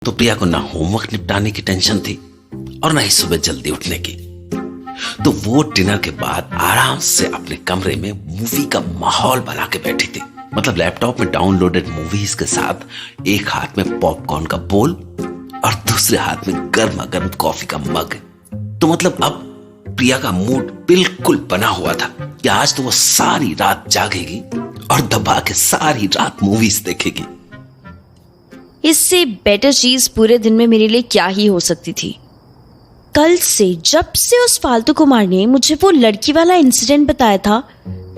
तो प्रिया को ना होमवर्क निपटाने की टेंशन थी और ना ही सुबह जल्दी उठने की। तो वो डिनर के बाद आराम से अपने कमरे में मूवी का माहौल बना के बैठी थी। मतलब लैपटॉप में डाउनलोडेड मूवीज के साथ एक हाथ में पॉपकॉर्न का बोल और दूसरे हाथ में गर्मा गर्म कॉफी का मग। तो मतलब अब प्रिया का मूड बिल्कुल बना हुआ था कि आज तो वो सारी रात जागेगी और दबा के सारी रात मूवीज देखेगी। इससे बेटर चीज पूरे दिन में मेरे लिए क्या ही हो सकती थी। कल से जब से उस फालतू कुमार ने मुझे वो लड़की वाला इंसिडेंट बताया था,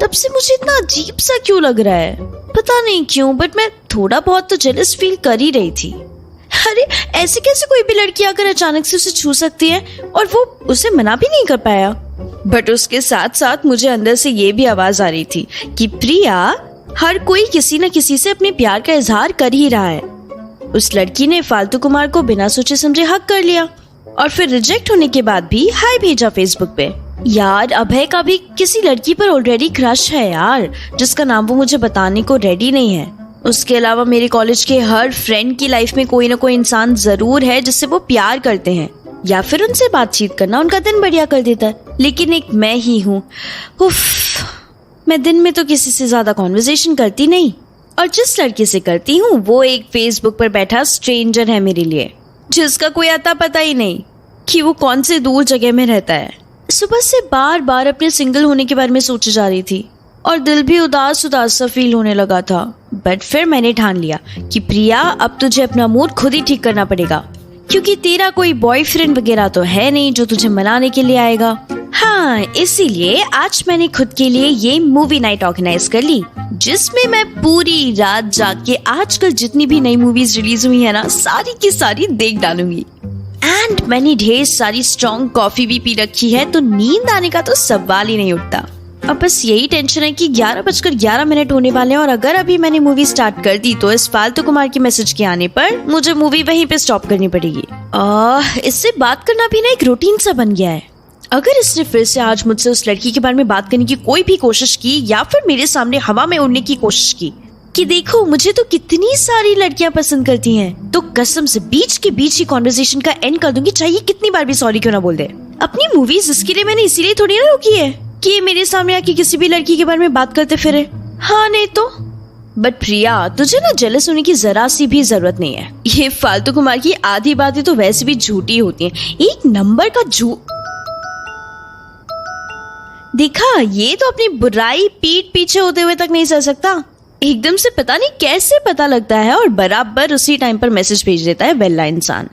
तब से मुझे इतना अजीब सा क्यों लग रहा है, पता नहीं क्यों, बट मैं थोड़ा बहुत तो जेलस फील कर ही रही थी। अरे ऐसे कैसे कोई भी लड़की आकर अचानक से उसे छू सकती है और वो उसे मना भी नहीं कर पाया। बट उसके साथ साथ मुझे अंदर से ये भी आवाज आ रही थी कि प्रिया, हर कोई किसी न किसी से अपने प्यार का इजहार कर ही रहा है। उस लड़की ने फालतू कुमार को बिना सोचे समझे हक कर लिया और फिर रिजेक्ट होने के बाद भी हाय भेजा फेसबुक पे। यार अभय का भी किसी लड़की पर ऑलरेडी क्रश है यार, जिसका नाम वो मुझे बताने को रेडी नहीं है। उसके अलावा मेरे कॉलेज के हर फ्रेंड की लाइफ में कोई ना कोई इंसान जरूर है जिससे वो प्यार करते हैं या फिर उनसे बातचीत करना उनका दिन बढ़िया कर देता है। लेकिन एक मैं ही हूँ, मैं दिन में तो किसी से ज्यादा कॉन्वर्सेशन करती नहीं, और जिस लड़की से करती हूँ वो एक फेसबुक पर बैठा स्ट्रेंजर है मेरे लिए, जिसका कोई आता पता ही नहीं कि वो कौन से दूर जगह में रहता है। सुबह से बार बार अपने सिंगल होने के बारे में सोचे जा रही थी और दिल भी उदास उदास सा फील होने लगा था। बट फिर मैंने ठान लिया कि प्रिया, अब तुझे अपना मूड खुद ही ठीक करना पड़ेगा, क्योंकि तेरा कोई बॉयफ्रेंड वगैरह तो है नहीं जो तुझे मनाने के लिए आएगा। हाँ, इसीलिए आज मैंने खुद के लिए ये मूवी नाइट ऑर्गेनाइज कर ली, जिसमें मैं पूरी रात जाग के आजकल जितनी भी नई मूवीज रिलीज हुई है ना, सारी की सारी देख डालूंगी। एंड मैंने ढेर सारी स्ट्रॉन्ग कॉफी भी पी रखी है, तो नींद आने का तो सवाल ही नहीं उठता। अब बस यही टेंशन है कि 11:11 होने वाले हैं और अगर अभी मैंने मूवी स्टार्ट कर दी तो इस फालतू कुमार के मैसेज के आने पर मुझे मूवी वहीं पे स्टॉप करनी पड़ेगी। इससे बात करना भी ना एक रूटीन सा बन गया है। अगर इसने फिर से आज मुझसे उस लड़की के बारे में बात करने की कोई भी कोशिश की या फिर मेरे सामने हवा में उड़ने की कोशिश की कि देखो मुझे तो कितनी सारी लड़कियां पसंद करती हैं, तो कसम से बीच के बीच ही कॉन्वर्सेशन का एंड कर दूंगी, चाहिए कितनी बार भी सॉरी क्यों ना बोल दे। अपनी मूवीज इसके लिए मैंने इसीलिए थोड़ी ना रोकी है कि मेरे सामने आके किसी भी लड़की के बारे में बात करते फिरे। हाँ नहीं तो। बट प्रिया, तुझे ना जेलस होने की जरा सी भी जरूरत नहीं है। ये फालतू कुमार की आधी बातें तो वैसे भी झूठी होती हैं, एक नंबर का झूठ। देखा, ये तो अपनी बुराई पीठ पीछे होते हुए तक नहीं सह सकता। एकदम से पता नहीं कैसे पता लगता है और बराबर उसी टाइम पर मैसेज भेज देता है वेला इंसान।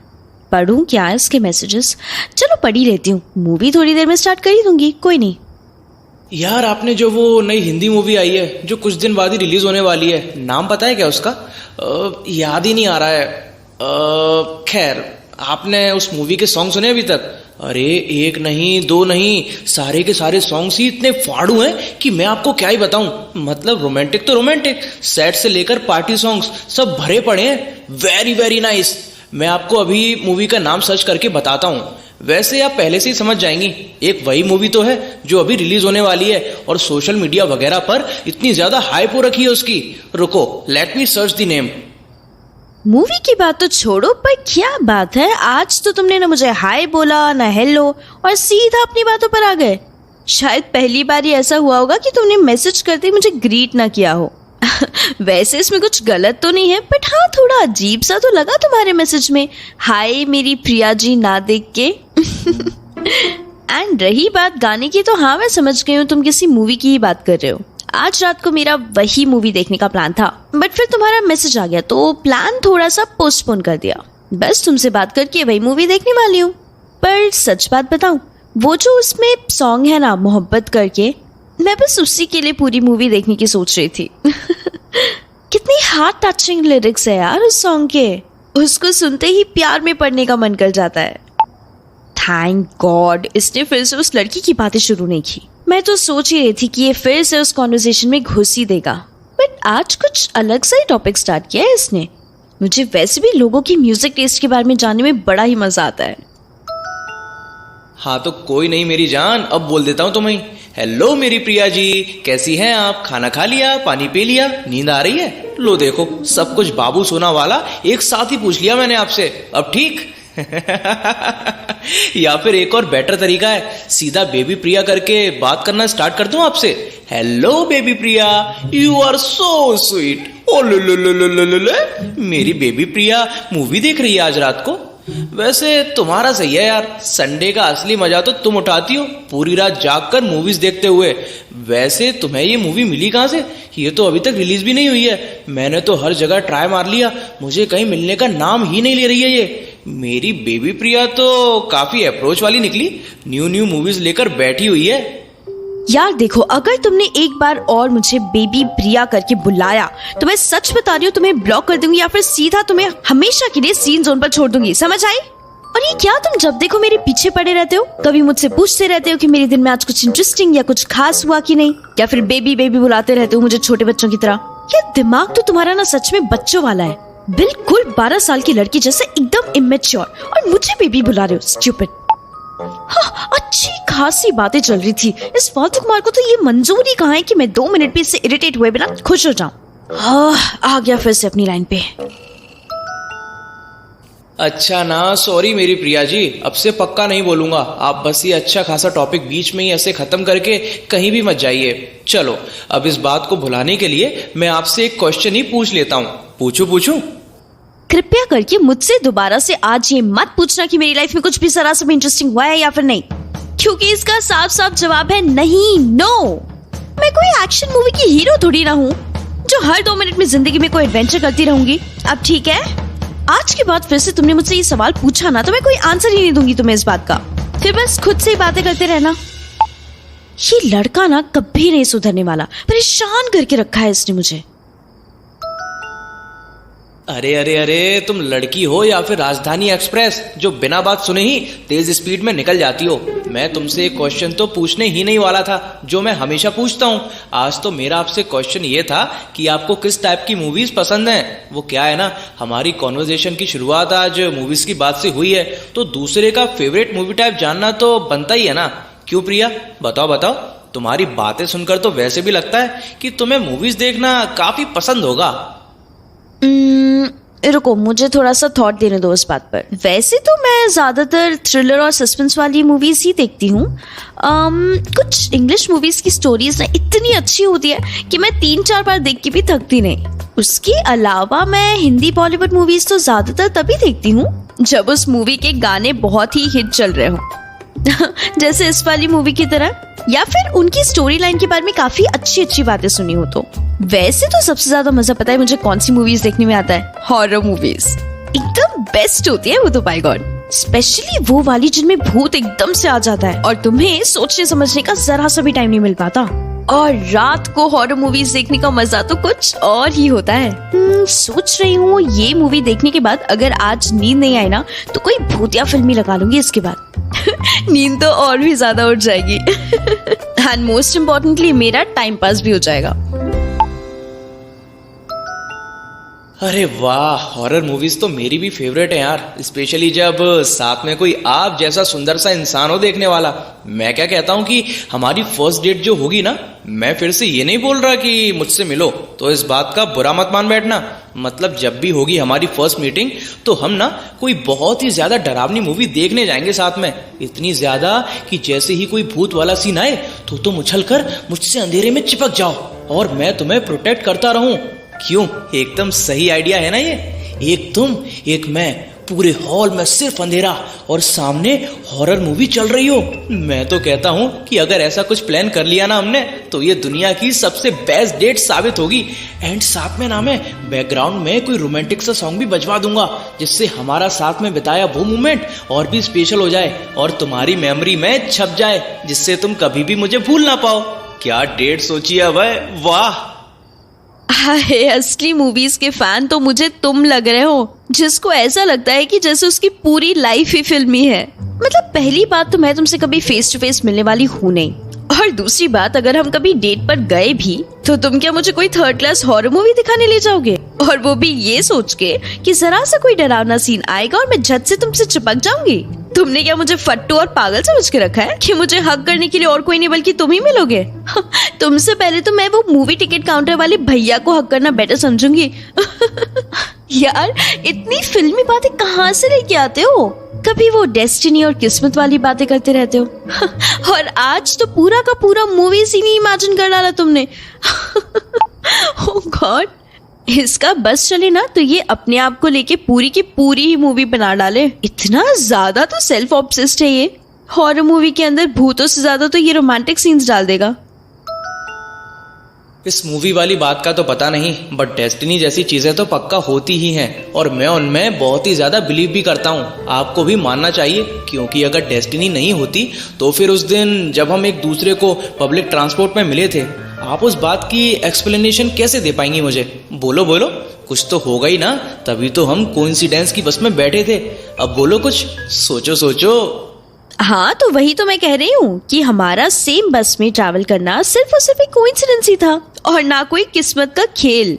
पढ़ूं क्या इसके मैसेजेस? चलो पढ़ ही लेती हूँ, मूवी थोड़ी देर में स्टार्ट कर ही दूंगी, कोई नहीं। यार आपने जो वो नई हिंदी मूवी आई है जो कुछ दिन बाद ही रिलीज होने वाली है, नाम पता है क्या उसका? याद ही नहीं आ रहा है। खैर, आपने उस मूवी के सॉन्ग सुने अभी तक? अरे एक नहीं दो नहीं, सारे के सारे सॉन्ग्स ही इतने फाड़ू हैं कि मैं आपको क्या ही बताऊं। मतलब रोमांटिक तो रोमांटिक, सैड से लेकर पार्टी सॉन्ग्स सब भरे पड़े हैं। Very very nice. मैं आपको अभी मूवी का नाम सर्च करके बताता हूँ। वैसे आप पहले से ही समझ जाएंगी, एक वही मूवी तो है जो अभी रिलीज होने वाली है और सोशल मीडिया वगैरह पर इतनी ज्यादा हाइप हो रखी है उसकी। रुको, let me search the name. Movie की बात तो छोड़ो, पर क्या बात है, आज तो तुमने ना मुझे हाय बोला ना हेलो और सीधा अपनी बातों पर आ गए। शायद पहली बार ही ऐसा हुआ होगा कि तुमने मैसेज करते मुझे ग्रीट ना किया हो। वैसे इसमें कुछ गलत तो नहीं है, बट हाँ थोड़ा अजीब सा तो लगा तुम्हारे मैसेज में, हाय मेरी प्रिया जी ना देख के। एंड रही बात गाने की, तो हाँ मैं समझ गई हूँ तुम किसी मूवी की ही बात कर रहे हो। आज रात को मेरा वही मूवी देखने का प्लान था, बट फिर तुम्हारा मैसेज आ गया तो प्लान थोड़ा सा पोस्टपोन कर दिया। बस तुमसे बात करके वही मूवी देखने वाली हूँ। पर सच बात बताऊं, वो जो उसमें सॉन्ग है ना मोहब्बत करके, मैं बस उसी के लिए पूरी मूवी देखने की सोच रही थी। कितनी हार्ट टचिंग लिरिक्स है यार उस सॉन्ग के, उसको सुनते ही प्यार में पड़ने का मन कर जाता है। थैंक गॉड इसने फिर से उस लड़की की बातें शुरू नहीं की। मैं तो सोच ही रही थी कि ये फिर से उस कॉन्वर्सेशन में घुस ही देगा, बट आज कुछ अलग सा ही टॉपिक स्टार्ट किया है इसने। मुझे वैसे भी लोगों की म्यूजिक टेस्ट के बारे में जानने में बड़ा ही मजा आता है। हाँ तो कोई नहीं मेरी जान, अब बोल देता हूँ तुम्हें। हेलो मेरी प्रिया जी, कैसी हैं आप? खाना खा लिया, पानी पी लिया, नींद आ रही है? लो देखो, सब कुछ बाबू सोना वाला एक साथ ही पूछ लिया मैंने आपसे। अब ठीक? या फिर एक और बेटर तरीका है, सीधा बेबी प्रिया करके बात करना स्टार्ट कर दूं आपसे। Hello baby Priya, you are so sweet. ओ लो लो लो लो लो लो, मेरी बेबी प्रिया मूवी देख रही है आज रात को। वैसे तुम्हारा सही है यार, संडे का असली मजा तो तुम उठाती हो, पूरी रात जागकर मूवीज देखते हुए। वैसे तुम्हें ये मूवी मिली कहां से? ये तो अभी तक रिलीज भी नहीं हुई है। मैंने तो हर जगह ट्राई मार लिया, मुझे कहीं मिलने का नाम ही नहीं ले रही है ये। मेरी बेबी प्रिया तो काफी अप्रोच वाली निकली, न्यू मूवीज लेकर बैठी हुई है। यार देखो, अगर तुमने एक बार और मुझे बेबी प्रिया करके बुलाया तो मैं सच बता रही हूँ, तुम्हें ब्लॉक कर दूंगी या फिर सीधा तुम्हें हमेशा के लिए सीन जोन पर छोड़ दूंगी, समझ आई? और ये क्या तुम जब देखो मेरे पीछे पड़े रहते हो? कभी मुझसे पूछते रहते हो कि मेरे दिन में आज कुछ इंटरेस्टिंग या कुछ खास हुआ कि नहीं, या फिर बेबी बेबी बुलाते रहते हो मुझे छोटे बच्चों की तरह। ये दिमाग तो तुम्हारा ना सच में बच्चों वाला है, बिल्कुल 12 साल की लड़की जैसे एकदम इमेच्योर, और मुझे बेबी बुला रहे हो, स्टूपिड। हाँ, अच्छी खासी बातें चल रही थी, इस फालतू कुमार को तो ये मंजूर ही कहाँ है कि मैं 2 मिनट भी इससे इरिटेट हुए बिना खुश हो जाऊं। आ गया फिर से अपनी लाइन पे। अच्छा ना, सॉरी मेरी प्रिया जी, अब से पक्का नहीं बोलूंगा। आप बस ये अच्छा खासा टॉपिक बीच में ही ऐसे खत्म करके कहीं भी मत जाइए। चलो, अब इस बात को भुलाने के लिए मैं आपसे एक क्वेश्चन ही पूछ लेता हूँ। पूछूं? कृपया करके मुझसे दोबारा से आज ये मत पूछना कि मेरी लाइफ में कुछ भी जरा सा भी इंटरेस्टिंग हुआ है या फिर नहीं, क्योंकि इसका साफ साफ जवाब है नहीं, नो। मैं कोई एक्शन मूवी की हीरो थोड़ी ना हूँ जो हर 2 मिनट में जिंदगी में कोई एडवेंचर करती रहूंगी। अब ठीक है, आज के बाद फिर से तुमने मुझसे ये सवाल पूछा ना तो मैं कोई आंसर ही नहीं दूंगी तुम्हें इस बात का, फिर बस खुद से ही बातें करते रहना। ये लड़का ना कभी नहीं सुधरने वाला, परेशान करके रखा है इसने मुझे। अरे अरे अरे, तुम लड़की हो या फिर राजधानी एक्सप्रेस जो बिना बात सुने ही तेज स्पीड में निकल जाती हो? मैं तुमसे एक क्वेश्चन तो पूछने ही नहीं वाला था जो मैं हमेशा पूछता हूँ। आज तो मेरा आपसे क्वेश्चन ये था कि आपको किस टाइप की मूवीज पसंद हैं। वो क्या है ना, हमारी कॉन्वर्जेशन की शुरुआत आज मूवीज की बात से हुई है, तो दूसरे का फेवरेट मूवी टाइप जानना तो बनता ही है ना। क्यों प्रिया, बताओ, तुम्हारी बातें सुनकर तो वैसे भी लगता है कि तुम्हें मूवीज देखना काफी पसंद होगा। रुको, मुझे थोड़ा सा थॉट देने दो इस बात पर। वैसे तो मैं ज्यादातर थ्रिलर और सस्पेंस वाली मूवीज ही देखती हूँ। कुछ इंग्लिश मूवीज की स्टोरीज ना इतनी अच्छी होती है कि मैं 3-4 बार देख के भी थकती नहीं। उसके अलावा मैं हिंदी बॉलीवुड मूवीज तो ज्यादातर तभी देखती हूँ जब उस मूवी के गाने बहुत ही हिट चल रहे हो जैसे इस वाली मूवी की तरह, या फिर उनकी स्टोरी लाइन के बारे में काफी अच्छी बातें सुनी हो तो। वैसे तो सबसे ज्यादा मजा पता है मुझे कौन सी मूवीज देखने में आता है? हॉरर मूवीज एकदम बेस्ट होती है वो तो, बाय गॉड। स्पेशली वो वाली जिनमें भूत एकदम से आ जाता है और तुम्हें सोचने समझने का जरा सा भी टाइम नहीं मिल पाता। और रात को हॉरर मूवीज देखने का मजा तो कुछ और ही होता है। सोच रही हूँ ये मूवी देखने के बाद अगर आज नींद नहीं आई ना तो कोई भूतिया फिल्म ही लगा लूंगी इसके बाद नींद तो और भी ज्यादा उठ जाएगी एंड मोस्ट इम्पोर्टेंटली मेरा टाइम पास भी हो जाएगा। अरे वाह, हॉरर मूवीज तो मेरी भी फेवरेट है यार, स्पेशली जब साथ में कोई आप जैसा सुंदर सा इंसान हो देखने वाला। मैं क्या कहता हूँ कि हमारी फर्स्ट डेट जो होगी ना, मैं फिर से ये नहीं बोल रहा कि मुझसे मिलो, तो इस बात का बुरा मत मान बैठना। मतलब जब भी होगी हमारी फर्स्ट मीटिंग तो हम ना कोई बहुत ही ज्यादा डरावनी मूवी देखने जाएंगे साथ में, इतनी ज्यादा कि जैसे ही कोई भूत वाला सीन आए तो तुम उछलकर मुझसे अंधेरे में चिपक जाओ और मैं तुम्हें प्रोटेक्ट करता रहूं। क्यों, एकदम सही आइडिया है ना ये? एक तुम एक मैं, पूरे हॉल में सिर्फ अंधेरा और सामने हॉरर मूवी चल रही हो। मैं तो कहता हूँ कि अगर ऐसा कुछ प्लान कर लिया ना हमने तो ये दुनिया की सबसे बेस्ट डेट साबित होगी। एंड साथ में ना मैं बैकग्राउंड में कोई रोमांटिक सा सॉन्ग भी बजवा दूंगा जिससे हमारा साथ में बिताया वो मोमेंट और भी स्पेशल हो जाए और तुम्हारी मेमोरी में छप जाए, जिससे तुम कभी भी मुझे भूल ना पाओ। क्या डेट सोची है भाई, वाह। हाय, असली मूवीज के फैन तो मुझे तुम लग रहे हो, जिसको ऐसा लगता है कि जैसे उसकी पूरी लाइफ ही फिल्मी है। मतलब पहली बात तो मैं तुमसे कभी फेस टू फेस मिलने वाली हूँ नहीं, और दूसरी बात अगर हम कभी डेट पर गए भी तो तुम क्या मुझे कोई 3rd क्लास हॉरर मूवी दिखाने ले जाओगे? और वो भी ये सोच के कि जरा सा कोई डरावना सीन आएगा और मैं झट से तुमसे चिपक जाऊंगी? तुमने क्या मुझे फट्टू और पागल समझ के रखा है कि मुझे हक करने के लिए और कोई नहीं बल्कि तुम ही मिलोगे? तुमसे पहले तो मैं वो मूवी टिकट काउंटर वाले भैया को हक करना बेटर समझूंगी। यार इतनी फिल्मी बातें कहाँ से लेके आते हो? कभी वो डेस्टिनी और किस्मत वाली बातें करते रहते हो और आज तो पूरा का पूरा मूवी सीन ही इमेजिन कर डाला तुमने। ओह गॉड, इसका बस चले ना तो ये अपने आप को लेके पूरी की पूरी ही मूवी बना डाले। इतना ज्यादा तो सेल्फ ऑब्सेस्ड है ये। हॉरर मूवी के अंदर भूतों से ज्यादा तो ये रोमांटिक सीन्स डाल देगा। इस मूवी वाली बात का तो पता नहीं, बट डेस्टिनी जैसी चीजें तो पक्का होती ही हैं और मैं उनमें बहुत ही ज्यादा बिलीव भी करता हूँ। आपको भी मानना चाहिए, क्योंकि अगर डेस्टिनी नहीं होती तो फिर उस दिन जब हम एक दूसरे को पब्लिक ट्रांसपोर्ट में मिले थे, आप उस बात की एक्सप्लेनेशन कैसे दे पाएंगी मुझे? बोलो बोलो, कुछ तो होगा ही ना, तभी तो हम कोइंसिडेंस की बस में बैठे थे। अब बोलो कुछ, सोचो सोचो। हाँ तो वही तो मैं कह रही हूँ कि हमारा सेम बस में ट्रैवल करना सिर्फ और सिर्फ एक कोइंसिडेंस ही था और ना कोई किस्मत का खेल।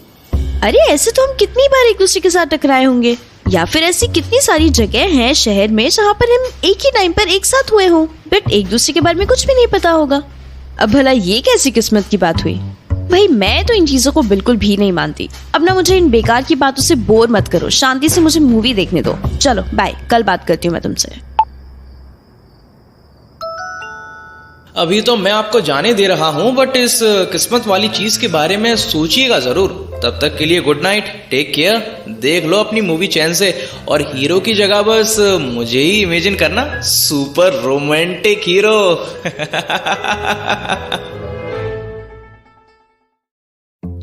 अरे ऐसे तो हम कितनी बार एक दूसरे के साथ टकराए होंगे, या फिर ऐसी कितनी सारी जगह हैं शहर में जहाँ पर हम एक ही टाइम पर एक साथ हुए हों, बट एक दूसरे के बारे में कुछ भी नहीं पता होगा। अब भला ये कैसी किस्मत की बात हुई? भाई मैं तो इन चीजों को बिल्कुल भी नहीं मानती। अब ना मुझे इन बेकार की बातों से बोर मत करो, शांति से मुझे मूवी देखने दो। चलो बाय, कल बात करती हूँ मैं तुमसे। अभी तो मैं आपको जाने दे रहा हूँ, बट इस किस्मत वाली चीज के बारे में सोचिएगा जरूर। तब तक के लिए गुड नाइट, टेक केयर। देख लो अपनी मूवी चैन से, और हीरो की जगह बस मुझे ही इमेजिन करना, सुपर रोमांटिक हीरो।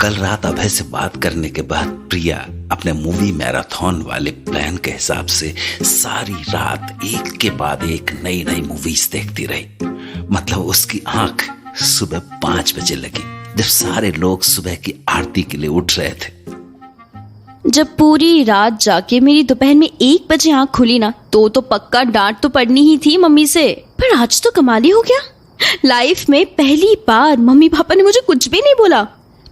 कल रात अभय से बात करने के बाद प्रिया अपने मूवी मैराथन वाले प्लान के हिसाब से सारी रात एक के बाद एक नई नई मूवीज देखती रही। मतलब उसकी आंख सुबह 5 बजे लगी, जब सारे लोग सुबह की आरती के लिए उठ रहे थे। जब पूरी रात जाके मेरी दोपहर में 1 बजे आंख खुली ना, तो पक्का डांट तो पड़नी ही थी मम्मी से। पर आज तो कमाल ही हो गया, लाइफ में पहली बार मम्मी पापा ने मुझे कुछ भी नहीं बोला।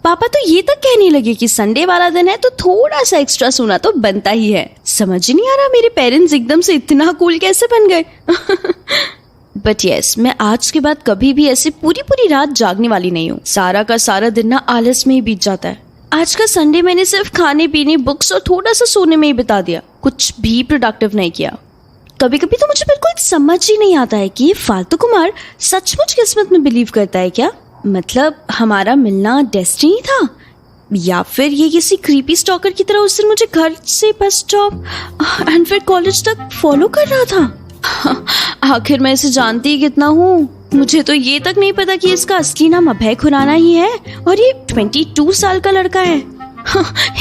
पापा तो ये तक कहने लगे कि संडे वाला दिन है तो थोड़ा सा एक्स्ट्रा सोना तो बनता ही है। समझ ही नहीं आ रहा मेरे पेरेंट्स एकदम से इतना कूल कैसे बन गए। बट यस, मैं आज के बाद कभी भी ऐसे पूरी पूरी रात जागने वाली नहीं हूँ। सारा का सारा दिन ना आलस में ही बीत जाता है। आज का संडे मैंने सिर्फ खाने पीने, बुक्स और थोड़ा सा सोने में ही बिता दिया, कुछ भी प्रोडक्टिव नहीं किया। कभी कभी तो मुझे बिल्कुल समझ ही नहीं आता है कि ये फालतू कुमार सचमुच किस्मत में बिलीव करता है क्या? मतलब हमारा मिलना डेस्टिनी था, या फिर ये किसी क्रीपी स्टॉकर की तरह उस दिन मुझे घर से बस स्टॉप एंड फिर कॉलेज तक फॉलो कर रहा था। आखिर मैं इसे जानती ही कितना हूँ। मुझे तो ये तक नहीं पता कि इसका असली नाम अभय खुराना ही है और ये 22 साल का लड़का है।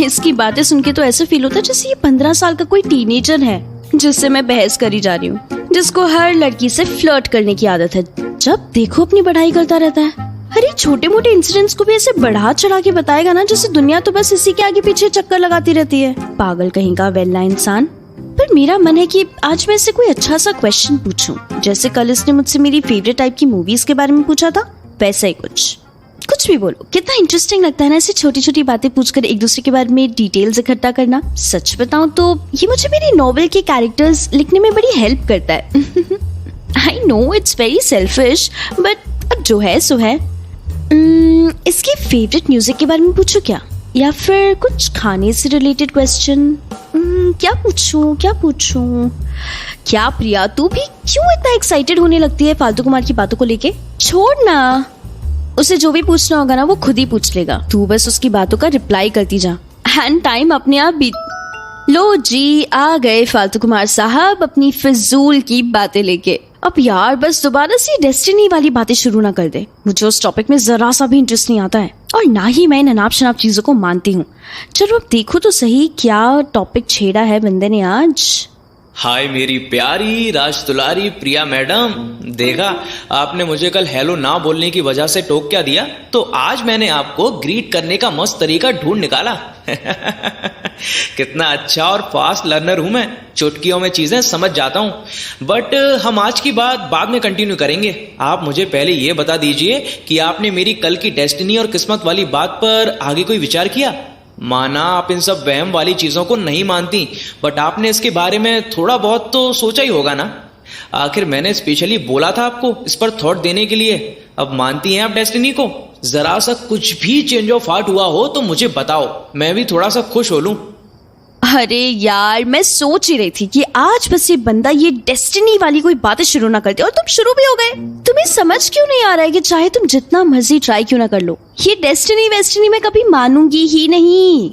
इसकी बातें सुन के तो ऐसा फील होता है जैसे ये 15 साल का कोई टीनेजर है जिससे मैं बहस करी जा रही हूँ, जिसको हर लड़की से फ्लर्ट करने की आदत है, जब देखो अपनी बढ़ाई करता रहता है। अरे छोटे मोटे इंसिडेंट्स को भी ऐसे बढ़ा चढ़ा के बताएगा ना जैसे दुनिया तो बस इसी के आगे पीछे चक्कर लगाती रहती है। पागल कहीं का वेल्ला इंसान। पर मेरा मन है कि आज मैं इससे कोई अच्छा सा क्वेश्चन पूछूं, जैसे कल इसने मुझसे मेरी फेवरेट टाइप की मूवीज के बारे में पूछा था, वैसा ही कुछ भी बोलो। कितना इंटरेस्टिंग लगता है ना ऐसे छोटी छोटी बातें पूछकर एक दूसरे के बारे में डिटेल्स इकट्ठा करना। सच बताऊं तो ये मुझे मेरी नॉवेल के कैरेक्टर्स लिखने में बड़ी हेल्प करता है। I know it's very selfish, but अब जो है सो है। इसके फेवरेट म्यूजिक के बारे में पूछूं क्या, या फिर कुछ खाने से रिलेटेड क्वेश्चन? क्या पूछूं? क्या प्रिया, तू भी क्यों इतना एक्साइटेड होने लगती है फालतू कुमार की बातों को लेके? छोड़ ना, उसे जो भी पूछना होगा ना वो खुद ही पूछ लेगा, तू बस उसकी बातों का रिप्लाई करती जा एंड टाइम अपने आप बीत। लो जी, आ गए फालतू कुमार साहब अपनी फिजूल की बातें लेके। अब यार बस दोबारा से डेस्टिनी वाली बातें शुरू ना कर दे, मुझे उस टॉपिक में जरा सा भी इंटरेस्ट नहीं आता है और ना ही मैं अनाप शनाप चीजों को मानती हूँ। चलो अब देखो तो सही क्या टॉपिक छेड़ा है बंदे ने आज। हाय मेरी प्यारी राजदुलारी प्रिया मैडम, देखा आपने मुझे कल हेलो ना बोलने की वजह से टोक क्या दिया, तो आज मैंने आपको ग्रीट करने का मस्त तरीका ढूंढ निकाला। कितना अच्छा और फास्ट लर्नर हूं मैं, चुटकियों में चीजें समझ जाता हूं। बट हम आज की बात बाद में कंटिन्यू करेंगे। आप मुझे पहले ये बता दीजिए कि आपने मेरी कल की डेस्टिनी और किस्मत वाली बात पर आगे कोई विचार किया? माना आप इन सब वहम वाली चीजों को नहीं मानती, बट आपने इसके बारे में थोड़ा बहुत तो सोचा ही होगा ना। आखिर मैंने स्पेशली बोला था आपको इस पर थॉट देने के लिए। अब मानती हैं आप डेस्टिनी को? जरा सा कुछ भी चेंज ऑफ हार्ट हुआ हो तो मुझे बताओ, मैं भी थोड़ा सा खुश हो लूं। अरे यार, मैं सोच ही रही थी कि आज बस ये बंदा ये डेस्टिनी वाली कोई बातें शुरू ना करते और तुम शुरू भी हो गए। तुम्हें समझ क्यों नहीं आ रहा है कि चाहे तुम जितना मर्जी ट्राई क्यों ना कर लो, ये डेस्टिनी वेस्टिनी मैं कभी मानूंगी ही नहीं।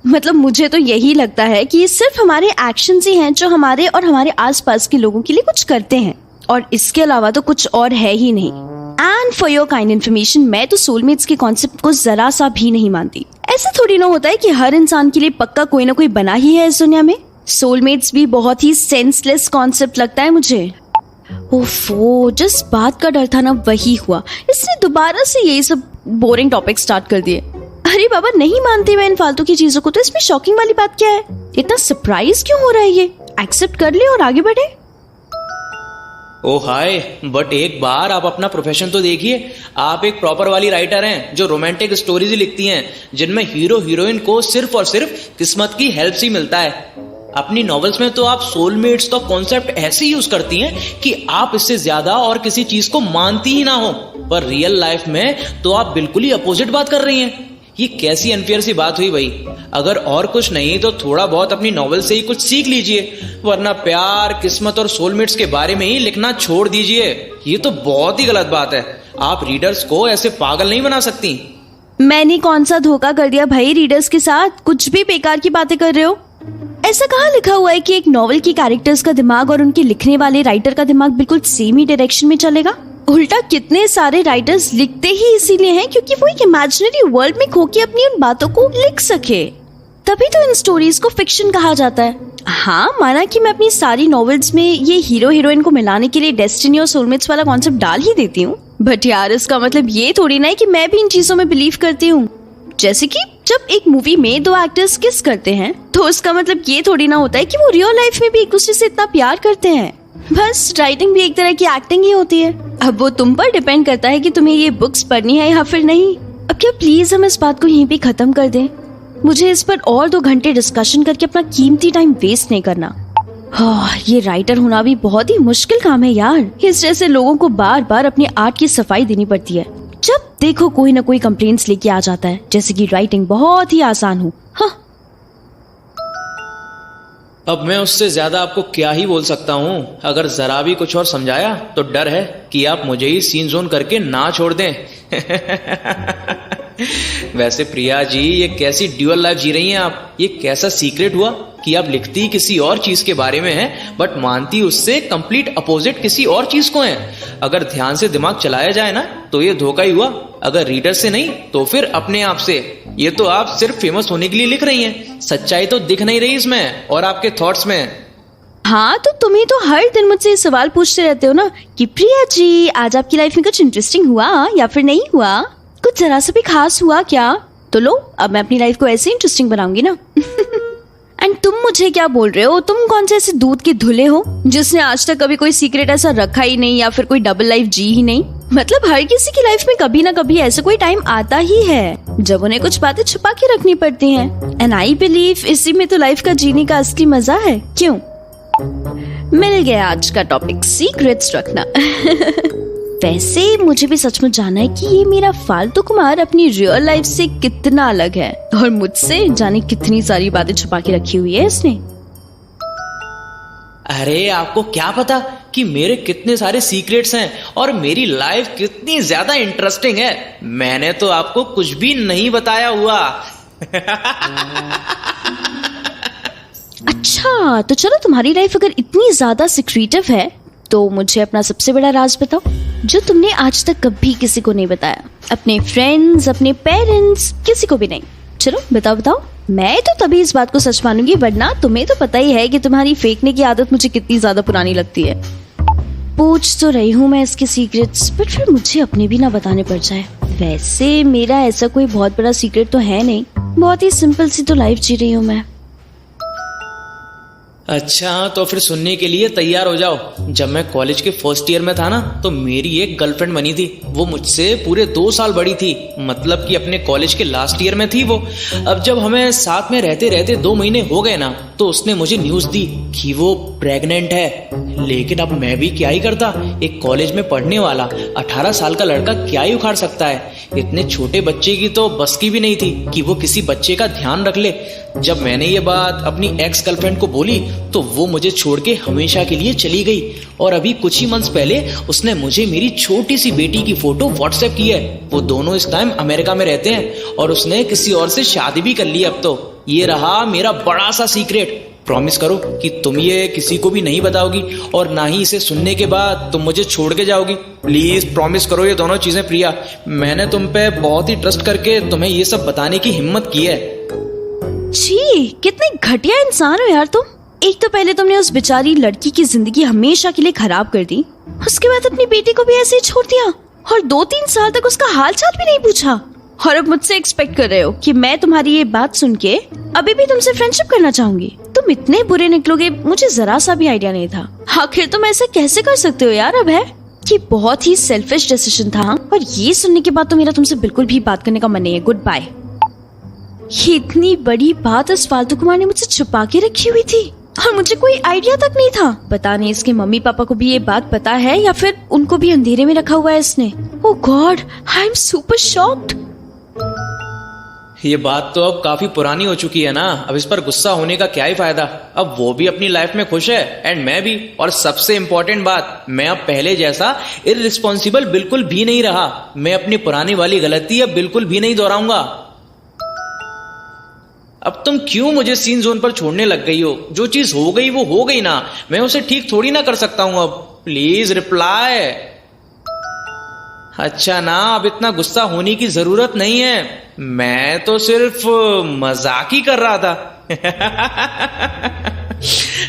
मतलब मुझे तो यही लगता है कि ये सिर्फ हमारे एक्शंस ही हैं जो हमारे और हमारे आसपास के लोगों के लिए कुछ करते हैं, और इसके अलावा तो कुछ और है ही नहीं। And for your kind information, मैं तो सोलमेट्स के कॉन्सेप्ट को जरा सा भी नहीं मानती। ऐसा थोड़ी ना होता है कि हर इंसान के लिए पक्का कोई ना कोई बना ही है इस दुनिया में। सोलमेट्स भी बहुत ही सेंसलेस कॉन्सेप्ट लगता है मुझे। ओफो, जिस बात का डर था ना वही हुआ। इसने दोबारा से यही सब बोरिंग टॉपिक स्टार्ट कर दिए। अरे बाबा, नहीं मानती मैं इन फालतू की चीजों को, तो इसमें शॉकिंग वाली बात क्या है? इतना सरप्राइज क्यों हो रहा है? ये एक्सेप्ट कर ले और आगे बढ़े। ओ हाय, बट एक बार आप अपना प्रोफेशन तो देखिए। आप एक प्रॉपर वाली राइटर हैं जो रोमांटिक स्टोरीज लिखती हैं जिनमें हीरो हीरोइन को सिर्फ और सिर्फ किस्मत की हेल्प से मिलता है। अपनी नॉवेल्स में तो आप सोलमेट्स का कॉन्सेप्ट ऐसे यूज करती हैं कि आप इससे ज्यादा और किसी चीज को मानती ही ना हो, पर रियल लाइफ में तो आप बिल्कुल ही अपोजिट बात कर रही हैं। ये कैसी अनफेयर सी बात हुई भाई। अगर और कुछ नहीं तो थोड़ा बहुत अपनी नॉवेल से ही कुछ सीख लीजिए, वरना प्यार, किस्मत और सोलमेट्स के बारे में ही लिखना छोड़ दीजिए। ये तो बहुत ही गलत बात है। आप रीडर्स को ऐसे पागल नहीं बना सकती। मैंने कौन सा धोखा कर दिया भाई रीडर्स के साथ? कुछ भी बेकार की बातें कर रहे हो। ऐसा कहाँ लिखा हुआ है कि एक नॉवेल की कैरेक्टर्स का दिमाग और उनके लिखने वाले राइटर का दिमाग बिल्कुल सेम ही डायरेक्शन में चलेगा? उल्टा कितने सारे राइटर्स लिखते ही इसीलिए हैं क्योंकि वो एक इमेजिनरी वर्ल्ड में खो के अपनी उन बातों को लिख सके। तभी तो इन स्टोरीज को फिक्शन कहा जाता है। हाँ, माना कि मैं अपनी सारी नॉवेल्स में ये हीरो हीरोइन को मिलाने के लिए डेस्टिनी और सोलमेट्स वाला कॉन्सेप्ट डाल ही देती हूँ, बट यार इसका मतलब ये थोड़ी ना है कि मैं भी इन चीजों में बिलीव करती हूँ। जैसे कि जब एक मूवी में दो एक्टर्स किस करते हैं तो उसका मतलब ये थोड़ी ना होता है कि वो रियल लाइफ में भी एक दूसरे से इतना प्यार करते हैं। बस राइटिंग भी एक तरह की एक्टिंग ही होती है। अब वो तुम पर डिपेंड करता है कि तुम्हें ये बुक्स पढ़नी है या फिर नहीं। अब क्या प्लीज हम इस बात को यहीं पे खत्म कर दें? मुझे इस पर और 2 घंटे डिस्कशन करके अपना कीमती टाइम वेस्ट नहीं करना। ये राइटर होना भी बहुत ही मुश्किल काम है यार। इस जैसे लोगों को बार बार अपनी आर्ट की सफाई देनी पड़ती है। जब देखो कोई ना कोई कंप्लेंट्स लेके आ जाता है जैसे कि राइटिंग बहुत ही आसान हो। अब मैं उससे ज्यादा आपको क्या ही बोल सकता हूँ। अगर जरा भी कुछ और समझाया तो डर है कि आप मुझे ही सीन जोन करके ना छोड़ दें। वैसे प्रिया जी, ये कैसी ड्यूअल लाइफ जी रही हैं आप? ये कैसा सीक्रेट हुआ कि आप लिखती किसी और चीज के बारे में हैं बट मानती उससे कंप्लीट अपोजिट किसी और चीज को हैं? अगर ध्यान से दिमाग चलाया जाए ना तो ये धोखा ही हुआ। अगर रीडर से नहीं तो फिर अपने आप से। ये तो आप सिर्फ फेमस होने के लिए लिख रही हैं, सच्चाई तो दिख नहीं रही इसमें और आपके थॉट्स में। हाँ, तो तुम्हें तो हर दिन मुझसे ये सवाल पूछते रहते हो ना कि प्रिया जी, आज आपकी लाइफ में कुछ इंटरेस्टिंग हुआ या फिर नहीं हुआ? कुछ जरा सा भी खास हुआ क्या? तो लो, अब मैं अपनी लाइफ को ऐसे इंटरेस्टिंग बनाऊंगी ना। एंड तुम मुझे क्या बोल रहे हो? तुम कौन से ऐसे दूध के धुले हो जिसने आज तक कभी कोई सीक्रेट ऐसा रखा ही नहीं या फिर कोई डबल लाइफ जी ही नहीं? मतलब हर किसी की लाइफ में कभी ना कभी ऐसा कोई टाइम आता ही है जब उन्हें कुछ बातें छुपा के रखनी पड़ती हैं। एंड आई बिलीव इसी में तो लाइफ का जीने का असली मजा है। क्यों? मिल गया आज का टॉपिक, सीक्रेट्स रखना। वैसे मुझे भी सचमुच जानना है कि ये मेरा फालतू कुमार अपनी रियल लाइफ से कितना अलग है और मुझसे जाने कितनी सारी बातें छुपा के रखी हुई है इसने। अरे आपको क्या पता कि मेरे कितने सारे सीक्रेट्स हैं और मेरी लाइफ कितनी ज्यादा इंटरेस्टिंग है। मैंने तो आपको कुछ भी नहीं बताया हुआ। अच्छा, तो चलो, तुम्हारी लाइफ अगर इतनी ज्यादा सीक्रेटिव है तो मुझे अपना सबसे बड़ा राज बताओ जो तुमने आज तक कभी किसी को नहीं बताया। अपने फ्रेंड्स, अपने पेरेंट्स, किसी को भी नहीं। चलो बताओ। मैं तो तभी इस बात को सच मानूंगी, वरना तुम्हें तो पता ही है कि तुम्हारी फेंकने की आदत मुझे कितनी ज्यादा पुरानी लगती है। पूछ तो रही हूँ मैं इसके सीक्रेट्स, बट फिर मुझे अपने भी ना बताने पड़ जाए। वैसे मेरा ऐसा कोई बहुत बड़ा सीक्रेट तो है नहीं, बहुत ही सिंपल सी तो लाइफ जी रही हूँ मैं। अच्छा, तो फिर सुनने के लिए तैयार हो जाओ। जब मैं कॉलेज के फर्स्ट ईयर में था ना, तो मेरी एक गर्लफ्रेंड बनी थी। वो मुझसे पूरे 2 साल बड़ी थी, मतलब कि अपने कॉलेज के लास्ट ईयर में थी वो। अब जब हमें साथ में रहते रहते 2 महीने हो गए ना, तो उसने मुझे न्यूज़ दी कि वो प्रेग्नेंट है। लेकिन अब मैं भी क्या ही करता, एक कॉलेज में पढ़ने वाला 18 साल का लड़का क्या ही उखाड़ सकता है। इतने छोटे बच्चे की तो बस की भी नहीं थी कि वो किसी बच्चे का ध्यान रख ले। जब मैंने ये बात अपनी एक्स गर्लफ्रेंड को बोली, तो वो मुझे छोड़ के हमेशा के लिए चली गई। और अभी कुछ ही मंथ्स पहले उसने मुझे मेरी छोटी सी बेटी की फोटो व्हाट्सएप की है। वो दोनों इस टाइम अमेरिका में रहते हैं और उसने किसी और से शादी भी कर ली। अब तो ये रहा मेरा बड़ा सा सीक्रेट। प्रॉमिस करो कि तुम ये किसी को भी नहीं बताओगी, और ना ही इसे सुनने के बाद तुम मुझे छोड़ के जाओगी। प्लीज प्रॉमिस करो ये दोनों चीजें प्रिया। मैंने तुम पे बहुत ही ट्रस्ट करके तुम्हें ये सब बताने की हिम्मत की है। छी, कितने घटिया इंसान हो यार तुम। एक तो पहले तुमने उस बेचारी लड़की की जिंदगी हमेशा के लिए खराब कर दी, उसके बाद अपनी बेटी को भी ऐसे ही छोड़ दिया, और 2-3 साल तक उसका हाल चाल भी नहीं पूछा। और अब मुझसे एक्सपेक्ट कर रहे हो कि मैं तुम्हारी ये बात सुन के अभी भी तुमसे फ्रेंडशिप करना चाहूंगी। तुम इतने बुरे निकलोगे मुझे जरा सा भी आइडिया नहीं था। आखिर तुम ऐसे कैसे कर सकते हो यार। अब है कि बहुत ही सेल्फिश डिसीजन था, और ये सुनने के बाद तो मेरा तुमसे बिल्कुल भी बात करने का मन नहीं है। Goodbye. ये इतनी बड़ी बात उस फालतू कुमार ने मुझसे छुपा के रखी हुई थी, और मुझे कोई आइडिया तक नहीं था। पता नहीं इसके मम्मी पापा को भी ये बात पता है, या फिर उनको भी अंधेरे में रखा हुआ है इसने। Oh god, I am super shocked. ये बात तो अब काफी पुरानी हो चुकी है ना, अब इस पर गुस्सा होने का क्या ही फायदा। अब वो भी अपनी लाइफ में खुश है, एंड मैं भी। और सबसे इम्पोर्टेंट बात, मैं अब पहले जैसा इररिस्पॉन्सिबल बिल्कुल भी नहीं रहा। मैं अपनी पुरानी वाली गलती अब बिल्कुल भी नहीं दोहराऊंगा। अब तुम क्यों मुझे सीन जोन पर छोड़ने लग गई हो? जो चीज हो गई वो हो गई ना, मैं उसे ठीक थोड़ी ना कर सकता हूं। अब प्लीज रिप्लाई। अच्छा ना, अब इतना गुस्सा होने की जरूरत नहीं है, मैं तो सिर्फ मजाक ही कर रहा था।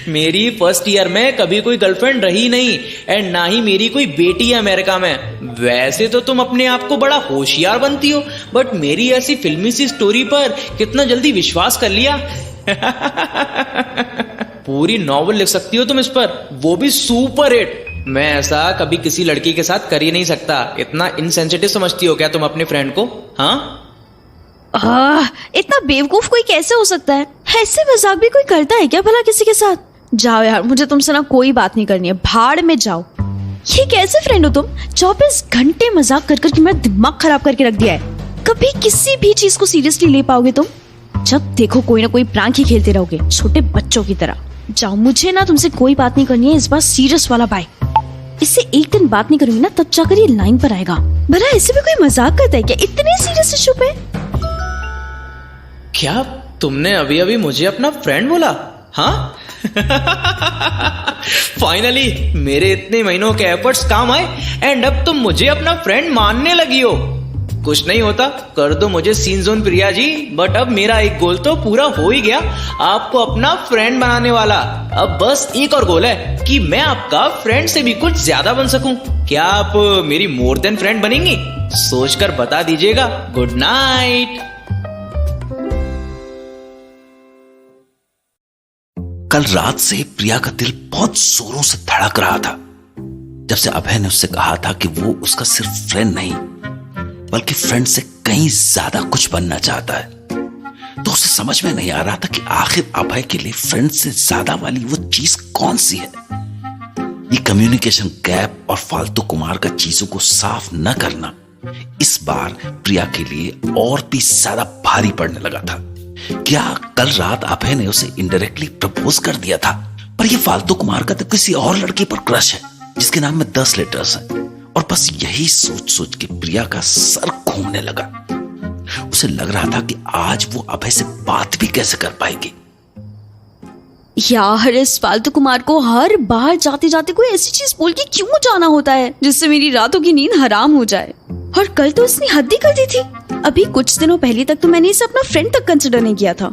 मेरी फर्स्ट ईयर में कभी कोई गर्लफ्रेंड रही नहीं, एंड ना ही मेरी कोई बेटी है अमेरिका में। वैसे तो तुम अपने आप को बड़ा होशियार बनती हो, बट मेरी ऐसी फिल्मी सी स्टोरी पर कितना जल्दी विश्वास कर लिया। पूरी नॉवल लिख सकती हो तुम इस पर, वो भी सुपर हिट। मैं ऐसा कभी किसी लड़की के साथ कर ही नहीं सकता। इतना इनसेंसिटिव समझती हो क्या तुम अपने फ्रेंड को? हाँ, इतना बेवकूफ कोई कैसे हो सकता है? ऐसे मजाक भी कोई करता है क्या भला किसी के साथ? जाओ यार, मुझे तुमसे ना कोई बात नहीं करनी है, भाड़ में जाओ। ये कैसे फ्रेंड हो तुम? 24 घंटे मजाक कर करके मेरा दिमाग खराब करके रख दिया है। कभी किसी भी चीज को सीरियसली ले पाओगे तुम? जब देखो कोई ना कोई प्रैंक ही खेलते रहोगे, छोटे बच्चों की तरह। जाओ, मुझे ना तुमसे कोई बात नहीं करनी है, इस बार सीरियस वाला बाय। इससे एक दिन बात नहीं करूंगी ना, तब जाकर ये लाइन पर आएगा। भला ऐसे भी कोई मजाक करता है क्या? इतने सीरियस इशू पे? क्या तुमने अभी अभी मुझे अपना फ्रेंड बोला? हाँ। फाइनली मेरे इतने महीनों के एफर्ट्स काम आए, एंड अब तुम मुझे अपना फ्रेंड मानने लगी हो। कुछ नहीं होता, कर दो मुझे सीन जोन प्रिया जी, बट अब मेरा एक गोल तो पूरा हो ही गया, आपको अपना फ्रेंड बनाने वाला। अब बस एक और गोल है कि मैं आपका फ्रेंड से भी कुछ ज्यादा बन सकूं। क्या आप मेरी मोर देन फ्रेंड बनेंगी? सोचकर बता दीजिएगा। Good night. कल रात से प्रिया का दिल बहुत जोरों से धड़क रहा था, जब से अभय ने उससे कहा था कि वो उसका सिर्फ फ्रेंड नहीं बल्कि फ्रेंड से कहीं ज्यादा कुछ बनना चाहता है। तो उसे समझ में नहीं आ रहा था कि आखिर अभय के लिए फ्रेंड से ज्यादा वाली वो चीज कौन सी है। ये कम्युनिकेशन गैप और फालतू कुमार का चीजों को साफ न करना इस बार प्रिया के लिए और भी ज्यादा भारी पड़ने लगा था। क्या कल रात अभय ने उसे इनडायरेक्टली प्रपोज कर दिया था, पर ये फालतू कुमार का तो किसी और लड़की पर क्रश है जिसके नाम में 10 लेटर्स हैं। और बस यही सोच सोच के प्रिया का सर घूमने लगा। उसे लग रहा था कि आज वो अभय से बात भी कैसे कर पाएगी। यार, इस फालतू कुमार को हर बार जाते जाते कोई ऐसी चीज बोल के क्यों जाना होता है जिससे मेरी रातों की नींद हराम हो जाए। और कल तो इसने हद ही कर दी थी। अभी कुछ दिनों पहले तक तो मैंने इसे अपना फ्रेंड तक कंसिडर नहीं किया था।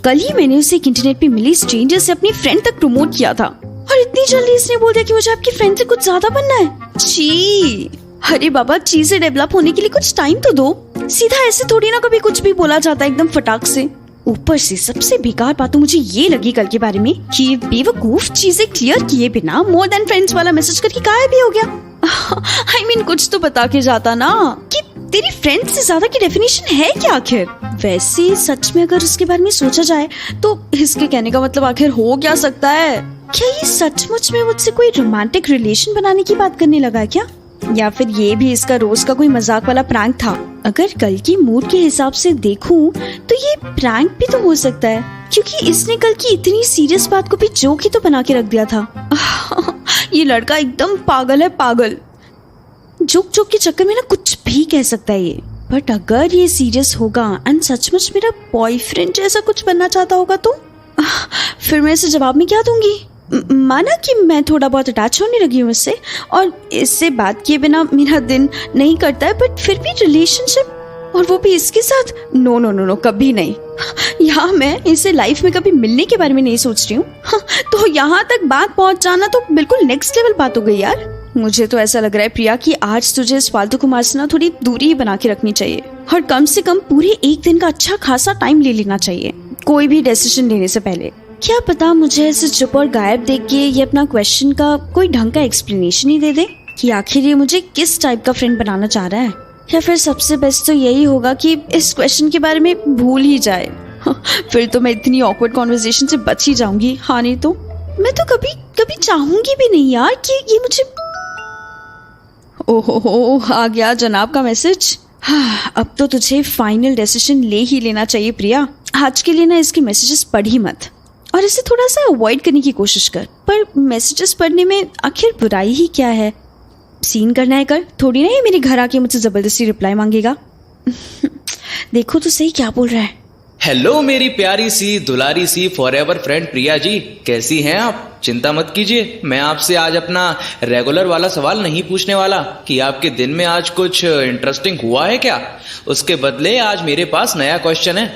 कल ही मैंने उसे एक इंटरनेट पे मिली स्ट्रेंजर से अपनी फ्रेंड तक प्रमोट किया था, और इतनी जल्दी इसने बोल दिया कि मुझे आपकी फ्रेंड से कुछ ज्यादा बनना है। छी, अरे बाबा, चीजें डेवलप होने के लिए कुछ टाइम तो दो। सीधा ऐसे थोड़ी ना कभी कुछ भी बोला जाता है एकदम फटाक से। ऊपर से सबसे बेकार बात तो मुझे ये लगी कल के बारे में कि ये बेवकूफ चीजें क्लियर किए बिना मोर देन फ्रेंड्स वाला मैसेज करके गायब भी हो गया। I mean, कुछ तो बता के जाता ना कि तेरी फ्रेंड से ज्यादा की डेफिनेशन है क्या आखिर। वैसे सच में अगर उसके बारे में सोचा जाए तो इसके कहने का मतलब आखिर हो क्या सकता है? क्या ये सचमुच में मुझसे कोई रोमांटिक रिलेशन बनाने की बात करने लगा है क्या? या फिर ये भी इसका रोज का कोई मजाक वाला प्रैंक था? अगर कल की मूड के हिसाब से देखूं तो ये प्रैंक भी तो हो सकता है, क्योंकि इसने कल की इतनी सीरियस बात को भी जोक ही तो बना के रख दिया था। ये लड़का एकदम पागल है, पागल। जोक जोक के चक्कर में ना कुछ भी कह सकता है ये। बट अगर ये सीरियस होगा एंड सचमुच मेरा बॉयफ्रेंड जैसा कुछ बनना चाहता होगा तो फिर मैं इसे जवाब में क्या दूंगी? माना कि मैं थोड़ा बहुत अटैच होने लगी हूँ इससे और इससे बात किए बिना मेरा दिन नहीं करता है, बट फिर भी रिलेशनशिप, और वो भी इसके साथ, नो नो नो नो, कभी नहीं। यहाँ मैं इसे लाइफ में कभी मिलने के बारे में नहीं सोच रही हूँ। तो यहाँ तक बात पहुँच जाना तो बिल्कुल नेक्स्ट लेवल बात हो गई यार। मुझे तो ऐसा लग रहा है प्रिया कि आज तुझे इस फालतू कुमार से ना थोड़ी दूरी ही बना के रखनी चाहिए और कम से कम पूरे एक दिन का अच्छा खासा टाइम ले लेना चाहिए कोई भी डिसीजन लेने से पहले। क्या पता मुझे ऐसे चुप और गायब देख के ये अपना क्वेश्चन का कोई ढंग का एक्सप्लेनेशन ही दे दे कि आखिर ये मुझे किस टाइप का फ्रेंड बनाना चाह रहा है। या फिर सबसे बेस्ट तो यही होगा कि इस क्वेश्चन के बारे में भूल ही जाए। फिर तो मैं इतनी ऑकवर्ड कॉन्वर्सेशन से बच ही जाऊंगी। हाँ नहीं तो मैं तो कभी कभी चाहूंगी भी नहीं यार कि ये मुझे। ओहो, आ गया जनाब का मैसेज। अब तो तुझे फाइनल डिसीजन ले ही लेना चाहिए प्रिया। आज के लिए ना इसके मैसेजेस पढ़ ही मत और इसे थोड़ा सा अवॉइड करने की कोशिश कर। पर मैसेजेस पढ़ने में आखिर बुराई ही क्या है? सीन करना है कर, थोड़ी ना ये मेरे घर आके मुझसे जबरदस्ती रिप्लाई मांगेगा। देखो तो सही क्या बोल रहा है। हेलो मेरी प्यारी सी दुलारी सी फॉरएवर फ्रेंड प्रिया जी, कैसी हैं आप? चिंता मत कीजिए, मैं आपसे आज अपना रेगुलर वाला सवाल नहीं पूछने वाला कि आपके दिन में आज कुछ इंटरेस्टिंग हुआ है क्या। उसके बदले आज मेरे पास नया क्वेश्चन है।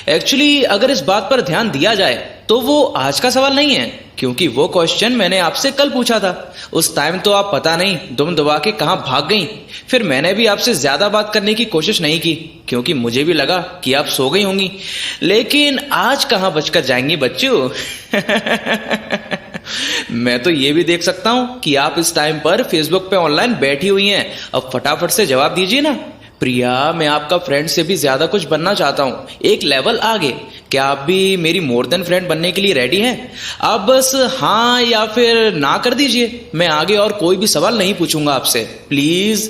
एक्चुअली अगर इस बात पर ध्यान दिया जाए तो वो आज का सवाल नहीं है, क्योंकि वो क्वेश्चन मैंने आपसे कल पूछा था। उस टाइम तो आप पता नहीं दुम दबा के कहाँ भाग गई। फिर मैंने भी आपसे ज्यादा बात करने की कोशिश नहीं की, क्योंकि मुझे भी लगा कि आप सो गई होंगी। लेकिन आज कहाँ बचकर जाएंगी बच्चों। मैं तो ये भी देख सकता हूँ कि आप इस टाइम पर फेसबुक पे ऑनलाइन बैठी हुई हैं। अब फटाफट से जवाब दीजिए ना। प्रिया, मैं आपका फ्रेंड से भी ज्यादा कुछ बनना चाहता हूँ, एक लेवल आगे। क्या आप भी मेरी मोर देन फ्रेंड बनने के लिए रेडी हैं? आप बस हाँ या फिर ना कर दीजिए। मैं आगे और कोई भी सवाल नहीं पूछूंगा आपसे, प्लीज।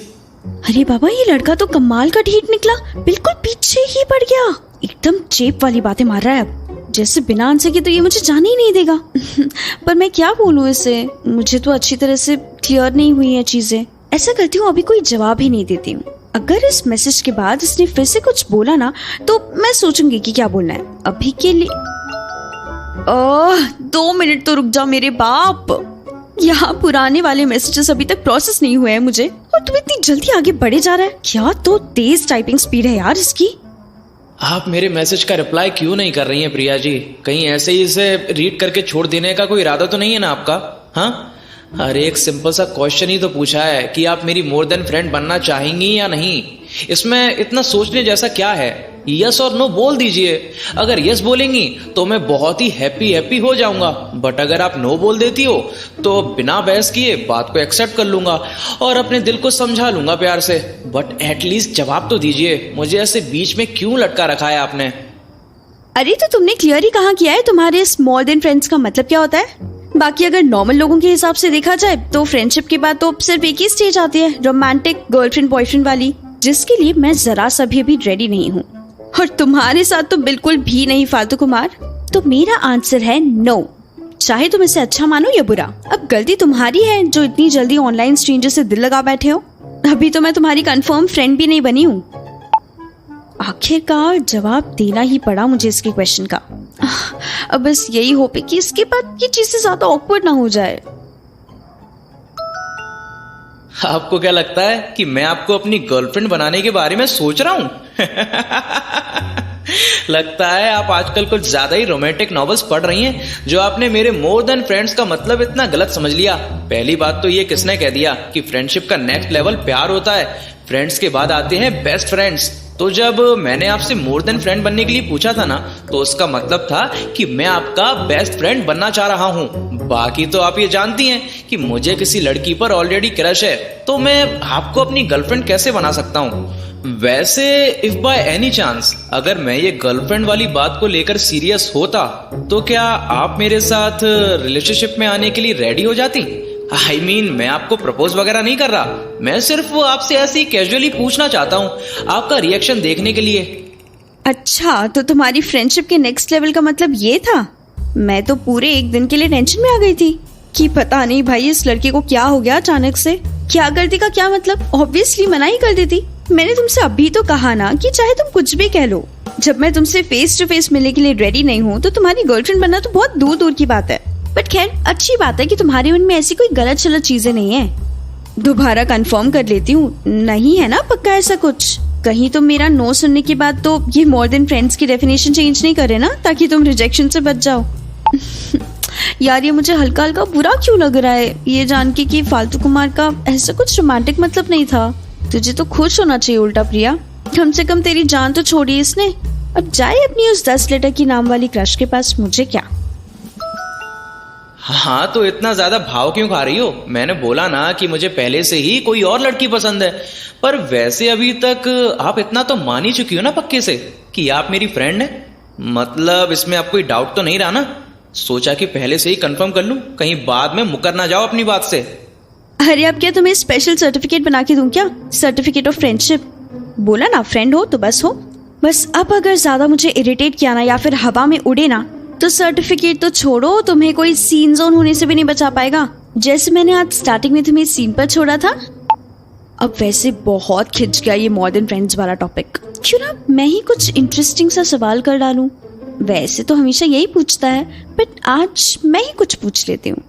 अरे बाबा, ये लड़का तो कमाल का ढीठ निकला, बिल्कुल पीछे ही पड़ गया। एकदम चेप वाली बातें मार रहा है अब, जैसे बिना आंसर के तो ये मुझे जाने ही नहीं देगा। पर मैं क्या बोलूं इसे, मुझे तो अच्छी तरह से क्लियर नहीं हुई है चीजें। ऐसा करती हूँ अभी कोई जवाब ही नहीं देती हूँ। अगर इस मैसेज के बाद इसने फिर से कुछ बोला ना तो मैं सोचूंगी कि क्या बोलना है। अभी के लिए 2 मिनट तो रुक जाओ मेरे बाप। यहाँ पुराने वाले मैसेजेस अभी तक प्रोसेस नहीं हुए हैं मुझे, और तुम इतनी जल्दी आगे बढ़े जा रहा है। क्या तो तेज टाइपिंग स्पीड है यार इसकी। आप मेरे मैसेज का रिप्लाई क्यों नहीं कर रही हैं प्रिया जी? कहीं ऐसे ही इसे रीड करके छोड़ देने का कोई इरादा तो नहीं है ना आपका? हाँ, अरे एक सिंपल सा क्वेश्चन ही तो पूछा है कि आप मेरी मोर देन फ्रेंड बनना चाहेंगी या नहीं। इसमें इतना सोचने जैसा क्या है? यस और नो बोल दीजिए। अगर यस बोलेंगी तो मैं बहुत ही हैप्पी हो जाऊंगा, बट अगर आप नो बोल देती हो तो बिना बहस किए बात को एक्सेप्ट कर लूंगा और अपने दिल को समझा लूंगा प्यार से। बट एटलीस्ट जवाब तो दीजिए। मुझे ऐसे बीच में क्यों लटका रखा है आपने? अरे तो तुमने क्लियर ही कहाँ किया है तुम्हारे इस मोर देन फ्रेंड्स का मतलब क्या होता है। बाकी अगर नॉर्मल लोगों के हिसाब से देखा जाए तो फ्रेंडशिप के बाद तो सिर्फ एक ही स्टेज आती है, रोमांटिक गर्लफ्रेंड बॉयफ्रेंड वाली, जिसके लिए मैं जरा सा भी रेडी नहीं हूँ। और तुम्हारे साथ तो बिल्कुल भी नहीं फालतू कुमार। तो मेरा आंसर है नो, चाहे तुम इसे अच्छा मानो या बुरा। अब गलती तुम्हारी है जो इतनी जल्दी ऑनलाइन स्ट्रेंजर से दिल लगा बैठे हो। अभी तो मैं तुम्हारी कंफर्म फ्रेंड भी नहीं बनी हूँ। आखिरकार जवाब देना ही पड़ा मुझे इसके क्वेश्चन का। अब बस यही होप है कि इसके बाद ये चीजें ज्यादा ऑकवर्ड ना हो जाए। आपको क्या लगता है कि मैं आपको अपनी गर्लफ्रेंड बनाने के बारे में सोच रहा हूं? लगता है आप आजकल कुछ ज्यादा ही रोमांटिक नॉवेल्स पढ़ रही हैं, जो आपने मेरे मोर देन फ्रेंड्स का मतलब इतना गलत समझ लिया। पहली बात तो ये किसने कह दिया कि फ्रेंडशिप का नेक्स्ट लेवल प्यार होता है? फ्रेंड्स के बाद आते हैं बेस्ट फ्रेंड्स। तो जब मैंने आपसे मोर देन फ्रेंड बनने के लिए पूछा था ना, तो उसका मतलब था कि मैं आपका बेस्ट फ्रेंड बनना चाह रहा हूँ। बाकी तो आप ये जानती हैं कि मुझे किसी लड़की पर ऑलरेडी क्रश है, तो मैं आपको अपनी गर्लफ्रेंड कैसे बना सकता हूँ। वैसे इफ बाय एनी चांस अगर मैं ये गर्लफ्रेंड वाली बात को लेकर सीरियस होता, तो क्या आप मेरे साथ रिलेशनशिप में आने के लिए रेडी हो जाती? I mean, मैं आपको प्रपोज वगैरह नहीं कर रहा, मैं सिर्फ आपसे ऐसे ही कैजुअली पूछना चाहता हूँ, आपका रिएक्शन देखने के लिए। अच्छा, तो तुम्हारी फ्रेंडशिप के नेक्स्ट लेवल का मतलब ये था? मैं तो पूरे एक दिन के लिए टेंशन में आ गई थी कि पता नहीं भाई इस लड़के को क्या हो गया अचानक से। क्या करती का क्या मतलब? ऑब्वियसली मना ही कर देती। मैंने तुमसे अभी तो कहा ना कि चाहे तुम कुछ भी कह लो, जब मैं तुमसे फेस टू फेस मिलने के लिए रेडी नहीं हूँ तो तुम्हारी गर्लफ्रेंड बनना तो बहुत दूर दूर की बात है। बट खैर, अच्छी बात है कि तुम्हारे मन में ऐसी कोई गलत चलत चीजें नहीं है। दोबारा कंफर्म कर लेती हूँ, नहीं है ना पक्का ऐसा कुछ? कहीं तुम मेरा नो सुनने के बाद तो ये मोर देन फ्रेंड्स की डेफिनेशन चेंज नहीं करे ना, ताकि तुम रिजेक्शन से बच जाओ। यार, ये मुझे हल्का हल्का बुरा क्यों लग रहा है ये जान के कि फालतू कुमार का ऐसा कुछ रोमांटिक मतलब नहीं था। तुझे तो खुश होना चाहिए उल्टा प्रिया, कम से कम तेरी जान तो छोड़ी इसने। अब जाए अपनी उस 10 लेटर की नाम वाली क्रश के पास, मुझे क्या। हाँ, तो इतना ज्यादा भाव क्यों खा रही हो? मैंने बोला ना कि मुझे पहले से ही कोई और लड़की पसंद है। पर वैसे अभी तक आप इतना तो मान ही चुकी हो ना पक्के से कि आप मेरी फ्रेंड है। मतलब इसमें आप कोई डाउट तो नहीं रहा ना? सोचा कि पहले से ही कंफर्म कर लूं, कहीं बाद में मुकर ना जाओ अपनी बात से। अरे अब क्या तुम्हें स्पेशल सर्टिफिकेट बना के दूं क्या? Certificate of friendship. बोला ना फ्रेंड हो तो बस हो। बस अब अगर ज्यादा मुझे इरिटेट किया ना या फिर हवा में उड़े ना, तो सर्टिफिकेट तो छोड़ो, तुम्हें कोई सीन जोन होने से भी नहीं बचा पाएगा। जैसे मैंने आज स्टार्टिंग में तुम्हें सीन पर छोड़ा था। अब वैसे बहुत खिंच गया ये मोर देन फ्रेंड्स वाला टॉपिक। क्यों ना मैं ही कुछ इंटरेस्टिंग सा सवाल कर डालूं। वैसे तो हमेशा यही पूछता है, बट आज मैं ही कुछ पूछ लेती हूँ।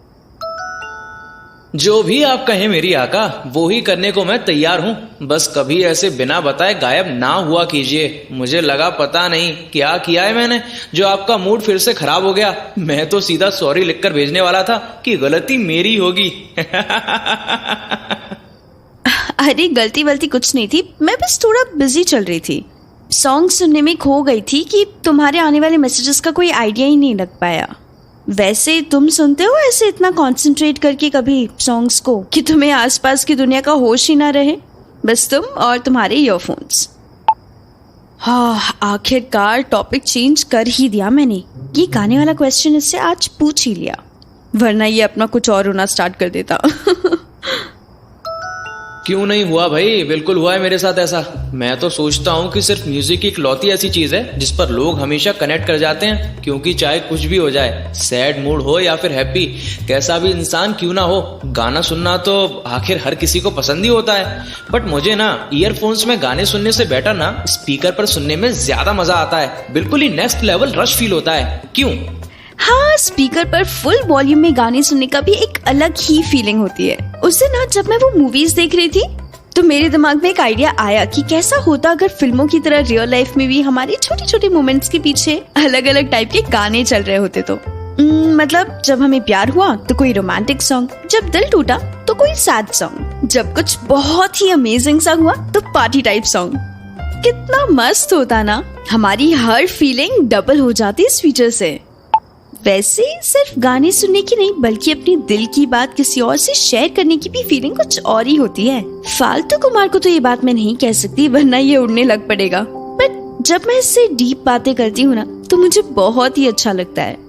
जो भी आप कहें मेरी आका, वो ही करने को मैं तैयार हूँ। बस कभी ऐसे बिना बताए गायब ना हुआ कीजिए। मुझे लगा पता नहीं क्या किया है मैंने जो आपका मूड फिर से खराब हो गया। मैं तो सीधा सॉरी लिखकर भेजने वाला था कि गलती मेरी होगी। अरे गलती वलती कुछ नहीं थी, मैं बस थोड़ा बिजी चल रही थी। सॉन्ग सुनने में खो गई थी कि तुम्हारे आने वाले मैसेजेस का कोई आइडिया ही नहीं लग पाया। वैसे तुम सुनते हो ऐसे इतना कंसंट्रेट करके कभी सॉन्ग्स को कि तुम्हें आसपास की दुनिया का होश ही ना रहे? बस तुम और तुम्हारे ईयरफोन्स। हाँ, आखिरकार टॉपिक चेंज कर ही दिया मैंने। ये गाने वाला क्वेश्चन इससे आज पूछ ही लिया, वरना ये अपना कुछ और होना स्टार्ट कर देता। क्यों नहीं हुआ भाई, बिल्कुल हुआ है मेरे साथ ऐसा। मैं तो सोचता हूँ कि सिर्फ म्यूजिक की इकलौती ऐसी चीज है जिस पर लोग हमेशा कनेक्ट कर जाते हैं। क्योंकि चाहे कुछ भी हो जाए, सैड मूड हो या फिर हैप्पी, कैसा भी इंसान क्यों ना हो, गाना सुनना तो आखिर हर किसी को पसंद ही होता है। बट मुझे ना ईयरफोन्स में गाने सुनने से बेटर ना स्पीकर पर सुनने में ज्यादा मजा आता है। बिल्कुल ही नेक्स्ट लेवल रश फील होता है। क्यों? हाँ, स्पीकर पर फुल वॉल्यूम में गाने सुनने का भी एक अलग ही फीलिंग होती है। उस दिन ना जब मैं वो मूवीज देख रही थी, तो मेरे दिमाग में एक आइडिया आया कि कैसा होता अगर फिल्मों की तरह रियल लाइफ में भी हमारे छोटे छोटे मोमेंट्स के पीछे अलग अलग टाइप के गाने चल रहे होते। तो मतलब जब हमें प्यार हुआ तो कोई रोमांटिक सॉन्ग, जब दिल टूटा तो कोई सैड सॉन्ग, जब कुछ बहुत ही अमेजिंग सा हुआ तो पार्टी टाइप सॉन्ग। कितना मस्त होता ना, हमारी हर फीलिंग डबल हो जाती इस फीचर से। वैसे सिर्फ गाने सुनने की नहीं, बल्कि अपनी दिल की बात किसी और से शेयर करने की भी फीलिंग कुछ और ही होती है। फालतू कुमार को तो ये बात मैं नहीं कह सकती, वरना ये उड़ने लग पड़ेगा। बट जब मैं इससे डीप बातें करती हूँ ना, तो मुझे बहुत ही अच्छा लगता है।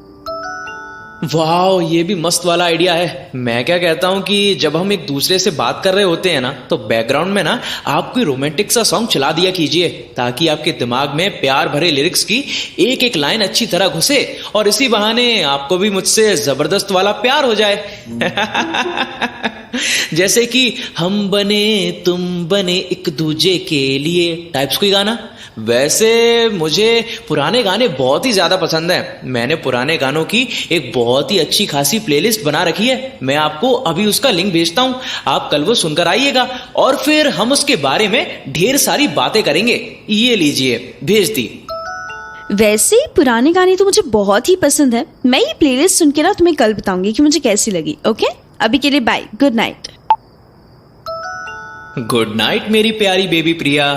वाह, ये भी मस्त वाला आइडिया है। मैं क्या कहता हूँ कि जब हम एक दूसरे से बात कर रहे होते हैं ना, तो बैकग्राउंड में ना आप कोई रोमांटिक सा सॉन्ग चला दिया कीजिए, ताकि आपके दिमाग में प्यार भरे लिरिक्स की एक एक लाइन अच्छी तरह घुसे और इसी बहाने आपको भी मुझसे जबरदस्त वाला प्यार हो जाए। जैसे कि हम बने तुम बने एक दूजे के लिए टाइप्स कोई गाना। वैसे मुझे पुराने गाने बहुत ही ज्यादा पसंद हैं। मैंने पुराने गानों की एक बहुत ही अच्छी खासी प्लेलिस्ट बना रखी है। मैं आपको अभी उसका लिंक भेजता हूं, आप कल वो सुनकर आइएगा और फिर हम उसके बारे में ढेर सारी बातें करेंगे। ये लीजिए, भेज दी। वैसे पुराने गाने तो मुझे बहुत ही पसंद है। मैं ये प्लेलिस्ट सुन के ना तुम्हें कल बताऊंगी कि मुझे कैसी लगी। ओके, अभी के लिए bye, good night. Good night मेरी प्यारी बेबी प्रिया।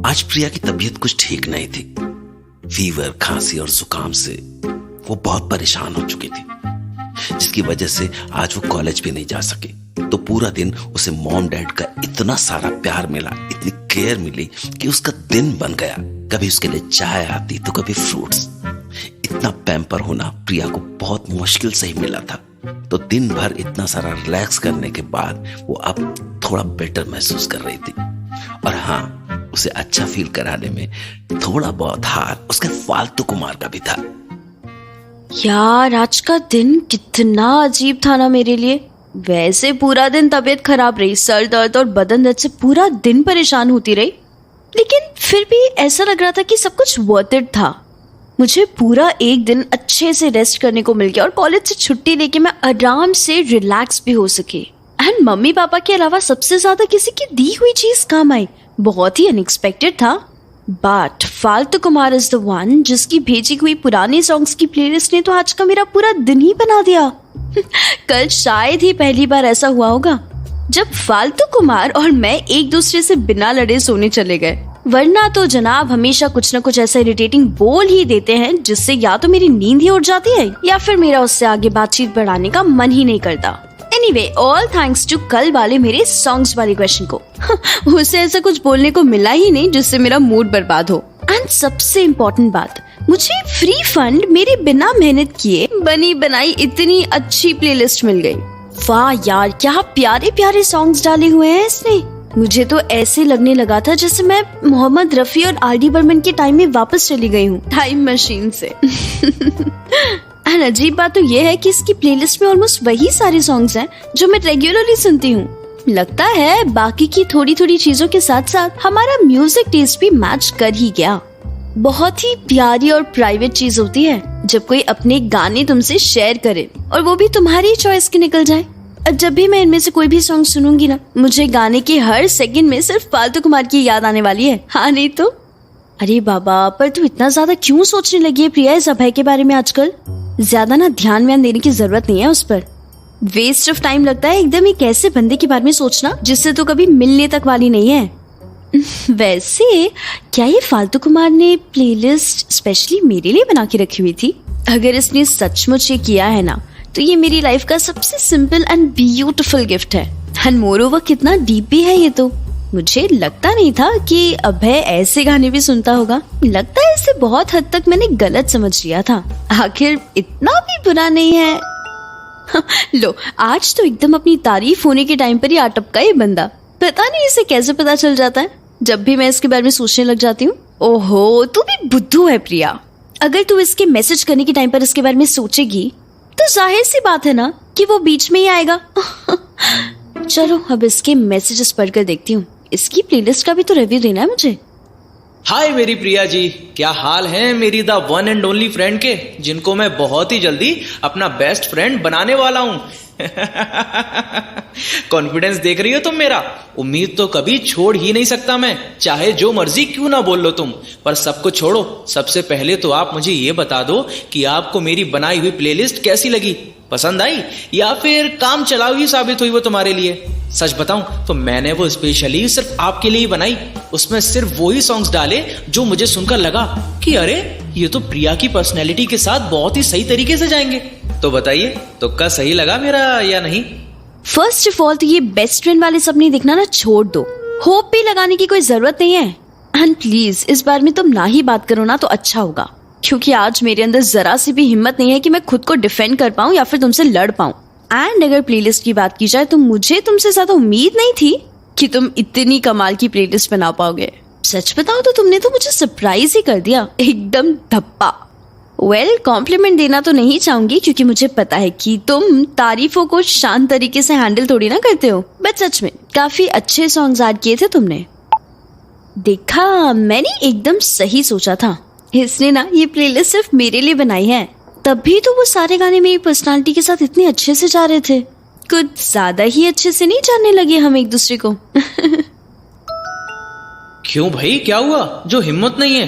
आज प्रिया की तबीयत कुछ ठीक नहीं थी। फीवर, खांसी और जुकाम से वो बहुत परेशान हो चुकी थी, जिसकी वजह से आज वो कॉलेज भी नहीं जा सकी। तो पूरा दिन उसे मॉम डैड का इतना सारा प्यार मिला, इतनी केयर मिली कि उसका दिन बन गया। कभी उसके लिए चाय आती तो कभी फ्रूट्स। इतना पैम्पर होना प्रिया को बहुत मुश्किल से ही मिला था। तो दिन भर इतना सारा रिलैक्स करने के बाद वो अब थोड़ा बेटर महसूस कर रही थी। और हाँ, उसे अच्छा फील कराने में थोड़ा बहुत हाथ उसके फालतू कुमार का भी था। यार, आज का दिन कितना अजीब था ना मेरे लिए। वैसे पूरा दिन तबीयत खराब रही, सर दर्द और बदन दर्द से पूरा दिन परेशान होती रही, लेकिन फिर भी ऐसा लग रहा था कि सब कुछ वर्थ इट था। मुझे पूरा एक दिन अच्छे से रेस्ट करने को मिल गया और कॉलेज से छुट्टी लेके मैं आराम से रिलैक्स भी हो सकी। एंड मम्मी पापा के अलावा सबसे ज्यादा किसी की दी हुई चीज काम आई। बहुत ही अनएक्सपेक्टेड था। बट फालतू कुमार इज द वन जिसकी भेजी हुई पुरानी सॉन्ग्स की प्लेलिस्ट ने तो आज का मेरा पूरा दिन ही बना दिया। कल शायद ही पहली बार ऐसा हुआ होगा जब फालतू कुमार और मैं एक दूसरे से बिना लड़े सोने चले गए, वरना तो जनाब हमेशा कुछ ना कुछ ऐसा इरिटेटिंग बोल ही देते हैं जिससे या तो मेरी नींद ही उड़ जाती है या फिर मेरा उससे आगे बातचीत बढ़ाने का मन ही नहीं करता। एनीवे, ऑल थैंक्स टू कल वाले मेरे सॉन्ग्स वाले क्वेश्चन को। उसे ऐसा कुछ बोलने को मिला ही नहीं जिससे मेरा मूड बर्बाद हो। एंड सबसे इम्पोर्टेंट बात, मुझे फ्री फंड मेरे बिना मेहनत किए बनी बनाई इतनी अच्छी प्लेलिस्ट मिल गई। वाह यार, क्या प्यारे प्यारे सॉन्ग्स डाले हुए हैं इसने। मुझे तो ऐसे लगने लगा था जैसे मैं मोहम्मद रफी और आर डी बर्मन के टाइम में वापस चली गई हूँ, टाइम मशीन से। एंड अजीब बात तो ये है कि इसकी प्लेलिस्ट में ऑलमोस्ट वही सारे सॉन्ग्स हैं जो मैं रेगुलरली सुनती हूँ। लगता है बाकी की थोड़ी थोड़ी चीजों के साथ साथ हमारा म्यूजिक टेस्ट भी मैच कर ही गया। बहुत ही प्यारी और प्राइवेट चीज होती है जब कोई अपने गाने तुमसे शेयर करे और वो भी तुम्हारी चॉइस के निकल जाए। और जब भी मैं इनमें से कोई भी सॉन्ग सुनूंगी ना, मुझे गाने के हर सेकंड में सिर्फ फालतू कुमार की याद आने वाली है। हाँ नहीं तो। अरे बाबा, पर तू इतना ज्यादा क्यों सोचने लगी है प्रिया इस अभय के बारे में आजकल? ज्यादा ना ध्यान देने की जरूरत नहीं है उस पर। वेस्ट ऑफ टाइम लगता है एकदम एक ऐसे बंदे के बारे में सोचना जिससे तो कभी मिलने तक वाली नहीं है। वैसे क्या ये फालतू कुमार ने प्लेलिस्ट स्पेशली मेरे लिए बना के रखी हुई थी? अगर इसने सचमुच ये किया है ना, तो ये मेरी लाइफ का सबसे सिंपल एंड ब्यूटीफुल गिफ्ट है। एंड मोरओवर कितना डीप भी है ये तो। मुझे लगता नहीं था कि अभय ऐसे गाने भी सुनता होगा। लगता है इसे बहुत हद तक मैंने गलत समझ लिया था। आखिर इतना भी बुरा नहीं है। लो, आज तो एकदम अपनी तारीफ होने के टाइम पर ही अटपका ये बंदा। पता नहीं इसे कैसे पता चल जाता है जब भी मैं इसके बारे में सोचने लग जाती हूँ। ओहो, तू भी बुद्धू है प्रिया। अगर तू इसके मैसेज करने के टाइम पर इसके बारे में सोचेगी तो जाहिर सी बात है ना कि वो बीच में ही आएगा। चलो अब इसके मैसेजेस पढ़कर देखती हूँ। इसकी प्लेलिस्ट का भी तो रिव्यू देना है मुझे। हाय मेरी प्रिया जी, क्या हाल है मेरी the one and only friend के, जिनको मैं बहुत ही जल्दी अपना बेस्ट फ्रेंड बनाने वाला हूँ। कॉन्फिडेंस देख रही हो तुम मेरा? उम्मीद तो कभी छोड़ ही नहीं सकता मैं, चाहे जो मर्जी क्यों ना बोल लो तुम। पर सबको छोड़ो, सबसे पहले तो आप मुझे ये बता दो कि आपको मेरी बनाई हुई प्लेलिस्ट कैसी लगी? पसंद आई या फिर काम चलाऊ ही साबित हुई वो तुम्हारे लिए? सच बताऊं तो मैंने वो स्पेशली सिर्फ आपके लिए ही बनाई। उसमें सिर्फ वही सॉन्ग्स डाले जो मुझे सुनकर लगा कि अरे ये तो प्रिया की पर्सनैलिटी के साथ बहुत ही सही तरीके से जाएंगे। तो बताइए, तुक्का सही लगा मेरा या नहीं? फर्स्ट ऑफ ऑल तो ये बेस्ट फ्रेंड वाले सपने देखना ना छोड़ दो। होप भी लगाने की कोई जरूरत नहीं है। एंड प्लीज इस बार में तुम ना ही बात करो ना तो अच्छा होगा, क्योंकि आज मेरे अंदर जरा सी भी हिम्मत नहीं है कि मैं खुद को डिफेंड कर पाऊं या फिर तुमसे लड़ पाऊं। एंड अगर प्लेलिस्ट की बात की जाए तो मुझे तुमसे ज्यादा उम्मीद नहीं थी कि तुम इतनी कमाल की प्लेलिस्ट बना पाओगे। सच बताओ तो तुमने तो मुझे सरप्राइज ही कर दिया, एकदम धप्पा। वेल, कॉम्प्लीमेंट देना तो नहीं चाहूंगी क्योंकि मुझे पता है कि तुम तारीफों को शांत तरीके से हैंडल थोड़ी ना करते हो। बट सच में काफी अच्छे सॉन्ग्स ऐड किए थे तुमने। देखा, मैंने एकदम सही सोचा था। इसने ना ये प्लेलिस्ट सिर्फ मेरे लिए बनाई है, तभी तो वो सारे गाने मेरी पर्सनालिटी के साथ इतने अच्छे से जा रहे थे। कुछ ज्यादा ही अच्छे से नहीं जानने लगे हम एक दूसरे को। क्यों भाई, क्या हुआ जो हिम्मत नहीं है?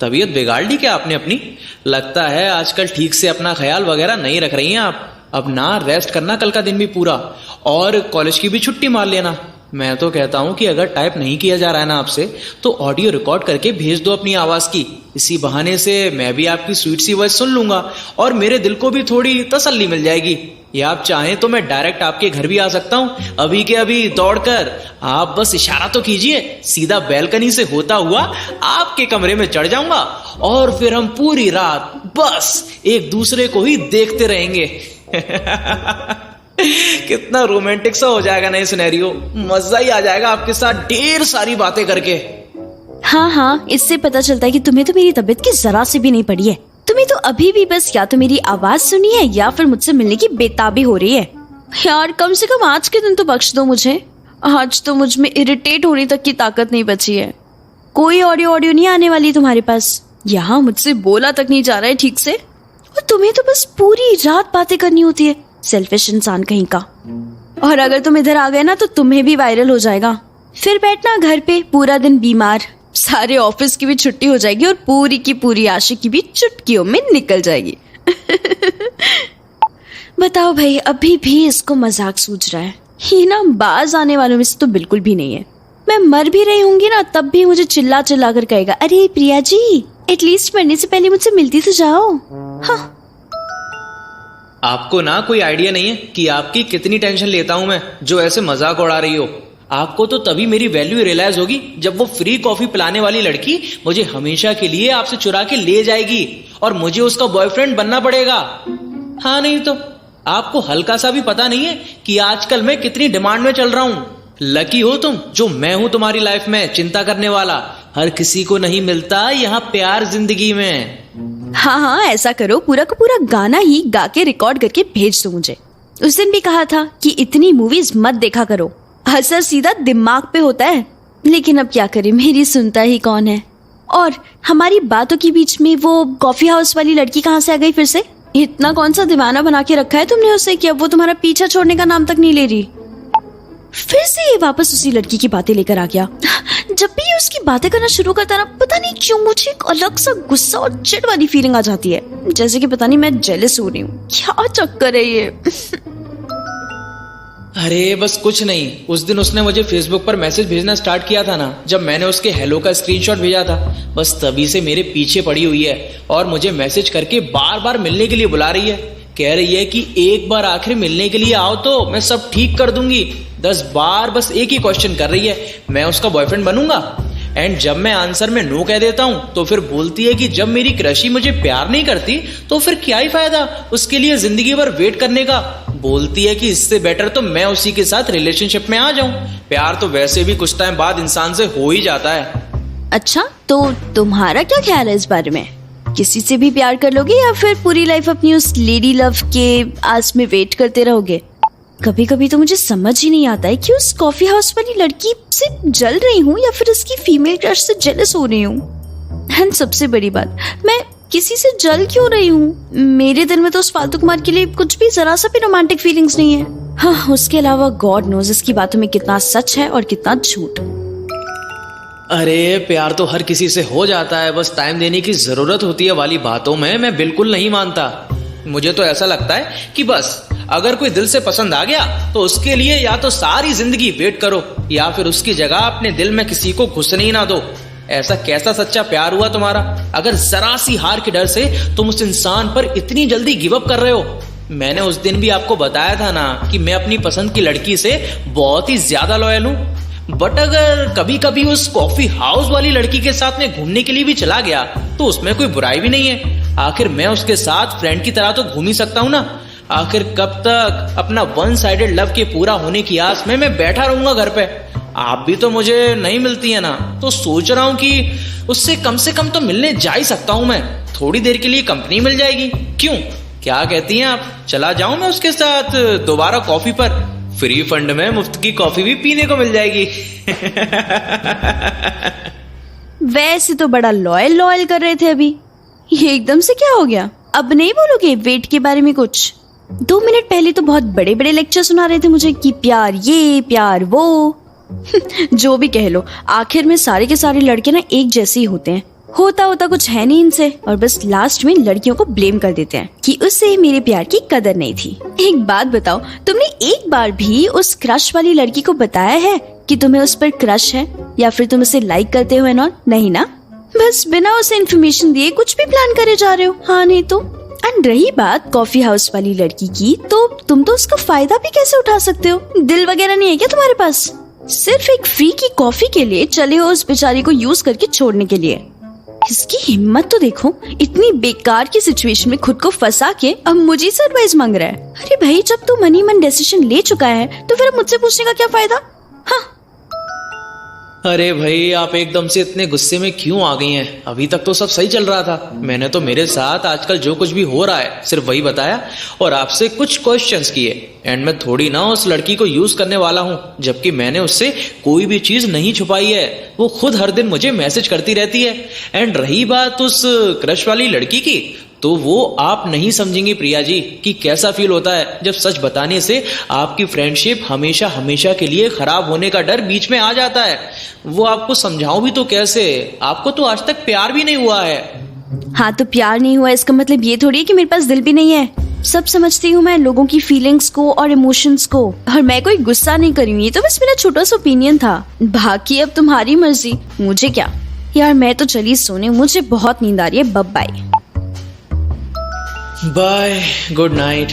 तबीयत बिगाड़ ली क्या आपने अपनी? लगता है आजकल ठीक से अपना ख्याल वगैरह नहीं रख रही हैं आप। अब ना रेस्ट करना कल का दिन भी पूरा, और कॉलेज की भी छुट्टी मार लेना। मैं तो कहता हूँ कि अगर टाइप नहीं किया जा रहा है ना आपसे, तो ऑडियो रिकॉर्ड करके भेज दो अपनी आवाज की। इसी बहाने से मैं भी आपकी स्वीट सी वॉइस सुन लूंगा और मेरे दिल को भी थोड़ी तसल्ली मिल जाएगी। या आप चाहें तो मैं डायरेक्ट आपके घर भी आ सकता हूँ, अभी के अभी दौड़कर। आप बस इशारा तो कीजिए, सीधा बैल्कनी से होता हुआ आपके कमरे में चढ़ जाऊंगा और फिर हम पूरी रात बस एक दूसरे को ही देखते रहेंगे। कितना रोमांटिक सा हो जाएगा ना ये सिनेरियो, मजा ही आ जाएगा आपके साथ ढेर सारी बातें करके। हाँ, इससे पता चलता है कि तुम्हें तो मेरी तबीयत की जरा से भी नहीं पड़ी है। तुम्हें तो अभी भी बस या तो मेरी आवाज सुनी है या फिर मुझसे मिलने की बेताबी हो रही है। यार कम से कम आज के दिन तो बख्श दो मुझे। आज तो मुझ में इरिटेट होने तक की ताकत नहीं बची है। कोई ऑडियो नहीं आने वाली तुम्हारे पास। यहाँ मुझसे बोला तक नहीं जा रहा है ठीक से, और तुम्हें तो बस पूरी रात बातें करनी होती है। सेल्फिश इंसान कहीं का। और अगर तुम इधर आ गए ना तो तुम्हें भी वायरल हो जाएगा। फिर बैठना घर पे पूरा दिन बीमार, सारे ऑफिस की भी छुट्टी हो जाएगी और पूरी की पूरी आशिकी भी चुटकियों में निकल जाएगी। बताओ भाई, अभी भी इसको मजाक सूझ रहा है। ये ना बाज आने वालों में से तो बिल्कुल भी नहीं है। मैं मर भी रही होंगी ना तब भी मुझे चिल्ला चिल्ला कर कहेगा, अरे प्रिया जी एटलीस्ट मरने से पहले मुझसे मिलती तो जाओ। हाँ। आपको ना कोई आइडिया नहीं है कि आपकी कितनी टेंशन लेता हूं मैं, जो ऐसे मजाक उड़ा रही हो। आपको तो तभी मेरी वैल्यू रियलाइज होगी जब वो फ्री कॉफी पिलाने वाली लड़की मुझे हमेशा के लिए आपसे चुरा के ले जाएगी और मुझे उसका बॉयफ्रेंड बनना पड़ेगा। हाँ नहीं तो आपको हल्का सा भी पता नहीं है कि आजकल मैं कितनी डिमांड में चल रहा हूं। लकी हो तुम जो मैं हूं तुम्हारी लाइफ में चिंता करने वाला। हर किसी को नहीं मिलता यहाँ प्यार जिंदगी में। हाँ, ऐसा करो, पूरा का पूरा गाना ही गा के रिकॉर्ड करके भेज दो मुझे। उस दिन भी कहा था कि इतनी मूवीज मत देखा करो, असर सीधा दिमाग पे होता है। लेकिन अब क्या करें, मेरी सुनता ही कौन है। और हमारी बातों के बीच में वो कॉफी हाउस वाली लड़की कहाँ से आ गई फिर से? इतना कौन सा दीवाना बना के रखा है तुमने उसे कि अब वो तुम्हारा पीछा छोड़ने का नाम तक नहीं ले रही? फिर से ये वापस उसी लड़की की बातें लेकर आ गया। जब भी ये उसकी बातें करना शुरू करता ना, पता नहीं क्यों मुझे एक अलग सा गुस्सा और चिढ़ वाली फीलिंग आ जाती है, जैसे कि पता नहीं मैं जेलस हो रही हूँ। क्या चक्कर है ये? अरे बस कुछ नहीं, उस दिन उसने मुझे फेसबुक पर मैसेज भेजना स्टार्ट किया था ना, जब मैंने उसके हेलो का स्क्रीनशॉट भेजा था, बस तभी से मेरे पीछे पड़ी हुई है और मुझे मैसेज करके बार बार मिलने के लिए बुला रही है। कह रही है कि एक बार आखिर मिलने के लिए आओ तो मैं सब ठीक कर दूंगी। 10 बार बस एक ही क्वेश्चन कर रही है, मैं उसका बॉयफ्रेंड बनूंगा? एंड जब मैं आंसर में नो कह देता हूं तो फिर बोलती है कि जब मेरी क्रशी मुझे प्यार नहीं करती तो फिर क्या ही फायदा उसके लिए जिंदगी भर वेट करने का। बोलती है कि इससे बेटर तो मैं उसी के साथ रिलेशनशिप में आ जाऊं। प्यार तो वैसे भी कुछ टाइम बाद इंसान से हो ही जाता है। अच्छा, तो तुम्हारा क्या ख्याल है इस बारे में? किसी से भी प्यार कर लोगे या फिर पूरी लाइफ अपनी उस लेडी लव के आस में वेट करते रहोगे? कभी कभी तो मुझे समझ ही नहीं आता है कि उस कॉफी हाउस वाली लड़की से जल रही हूँ या फिर उसकी फीमेल क्रश से जेलस हो रही हूँ। एंड सबसे बड़ी बात, मैं किसी से जल क्यों रही हूँ? मेरे दिल में तो उस फालतू कुमार के लिए कुछ भी जरा सा भी रोमांटिक फीलिंग्स नहीं है। हाँ, उसके अलावा गॉड नोज इसकी बातों में कितना सच है और कितना झूठ। अरे प्यार तो हर किसी से हो जाता है, बस टाइम देने की जरूरत होती है वाली बातों में मैं बिल्कुल नहीं मानता। मुझे तो ऐसा लगता है कि बस अगर कोई दिल से पसंद आ गया तो उसके लिए या तो सारी जिंदगी वेट करो या फिर उसकी जगह अपने दिल में किसी को घुसने ही ना दो। ऐसा कैसा सच्चा प्यार हुआ तुम्हारा, अगर जरा सी हार के डर से तुम उस इंसान पर इतनी जल्दी गिव अप कर रहे हो? मैंने उस दिन भी आपको बताया था ना कि मैं अपनी पसंद की लड़की से बहुत ही ज्यादा लॉयल हूँ। बट अगर कभी कभी उस कॉफी हाउस वाली लड़की के साथ में घूमने के लिए भी चला गया तो उसमें कोई बुराई भी नहीं है। आखिर मैं उसके साथ फ्रेंड की तरह तो घूम ही सकता हूँ ना। आखिर कब तक अपना वन साइडेड लव के पूरा होने की आस में मैं बैठा रहूंगा घर पे? आप भी तो मुझे नहीं मिलती है ना, तो सोच रहा हूँ कि उससे कम तो मिलने जा ही सकता हूँ मैं। थोड़ी देर के लिए कंपनी मिल जाएगी, क्यों? क्या कहती हैं आप? चला जाऊं मैं उसके साथ दोबारा कॉफी पर? फ्री फंड में मुफ्त की कॉफी भी पीने को मिल जाएगी। वैसे तो बड़ा लॉयल कर रहे थे अभी, ये एकदम से क्या हो गया? अब नहीं बोलोगे वेट के बारे में कुछ? 2 मिनट पहले तो बहुत बड़े बड़े लेक्चर सुना रहे थे मुझे कि प्यार ये प्यार वो। जो भी कह लो, आखिर में सारे के सारे लड़के ना एक जैसे ही होते हैं। होता कुछ है नहीं इनसे, और बस लास्ट में लड़कियों को ब्लेम कर देते हैं कि उससे मेरे प्यार की कदर नहीं थी। एक बात बताओ, तुमने एक बार भी उस क्रश वाली लड़की को बताया है कि तुम्हें उस पर क्रश है या फिर तुम उसे लाइक करते हो ना? नहीं ना, बस बिना उसे इन्फॉर्मेशन दिए कुछ भी प्लान करे जा रहे हो। हाँ नहीं तो। एंड रही बात कॉफी हाउस वाली लड़की की, तो तुम तो उसका फायदा भी कैसे उठा सकते हो? दिल वगैरह नहीं है क्या तुम्हारे पास? सिर्फ एक फ्री की कॉफी के लिए चले हो उस बेचारी को यूज करके छोड़ने के लिए। इसकी हिम्मत तो देखो, इतनी बेकार की सिचुएशन में खुद को फंसा के अब मुझे से एडवाइस मांग रहा है। अरे भाई, जब तू मन ही मन डिसीजन ले चुका है तो फिर मुझसे पूछने का क्या फायदा? हाँ। अरे भाई, आप एकदम से इतने गुस्से में क्यों आ गई हैं? अभी तक तो सब सही चल रहा था। मैंने तो मेरे साथ आजकल जो कुछ भी हो रहा है सिर्फ वही बताया और आपसे कुछ क्वेश्चंस किए। एंड मैं थोड़ी ना उस लड़की को यूज करने वाला हूँ, जबकि मैंने उससे कोई भी चीज नहीं छुपाई है। वो खुद हर दिन मुझे मैसेज करती रहती है। एंड रही बात उस क्रश वाली लड़की की, तो वो आप नहीं समझेंगी प्रिया जी कि कैसा फील होता है जब सच बताने से आपकी फ्रेंडशिप हमेशा हमेशा के लिए खराब होने का डर बीच में आ जाता है। वो आपको समझाऊं भी तो कैसे? आपको तो आज तक प्यार भी नहीं हुआ है। हाँ, तो प्यार नहीं हुआ इसका मतलब ये थोड़ी है कि मेरे पास दिल भी नहीं है। सब समझती हूँ मैं लोगों की फीलिंग्स को और इमोशंस को, और मैं कोई गुस्सा नहीं करूँगी। ये तो बस मेरा छोटा सा ओपिनियन था, बाकी अब तुम्हारी मर्जी, मुझे क्या। यार मैं तो चली सोने, मुझे बहुत नींद आ रही है। Bye bye, good night.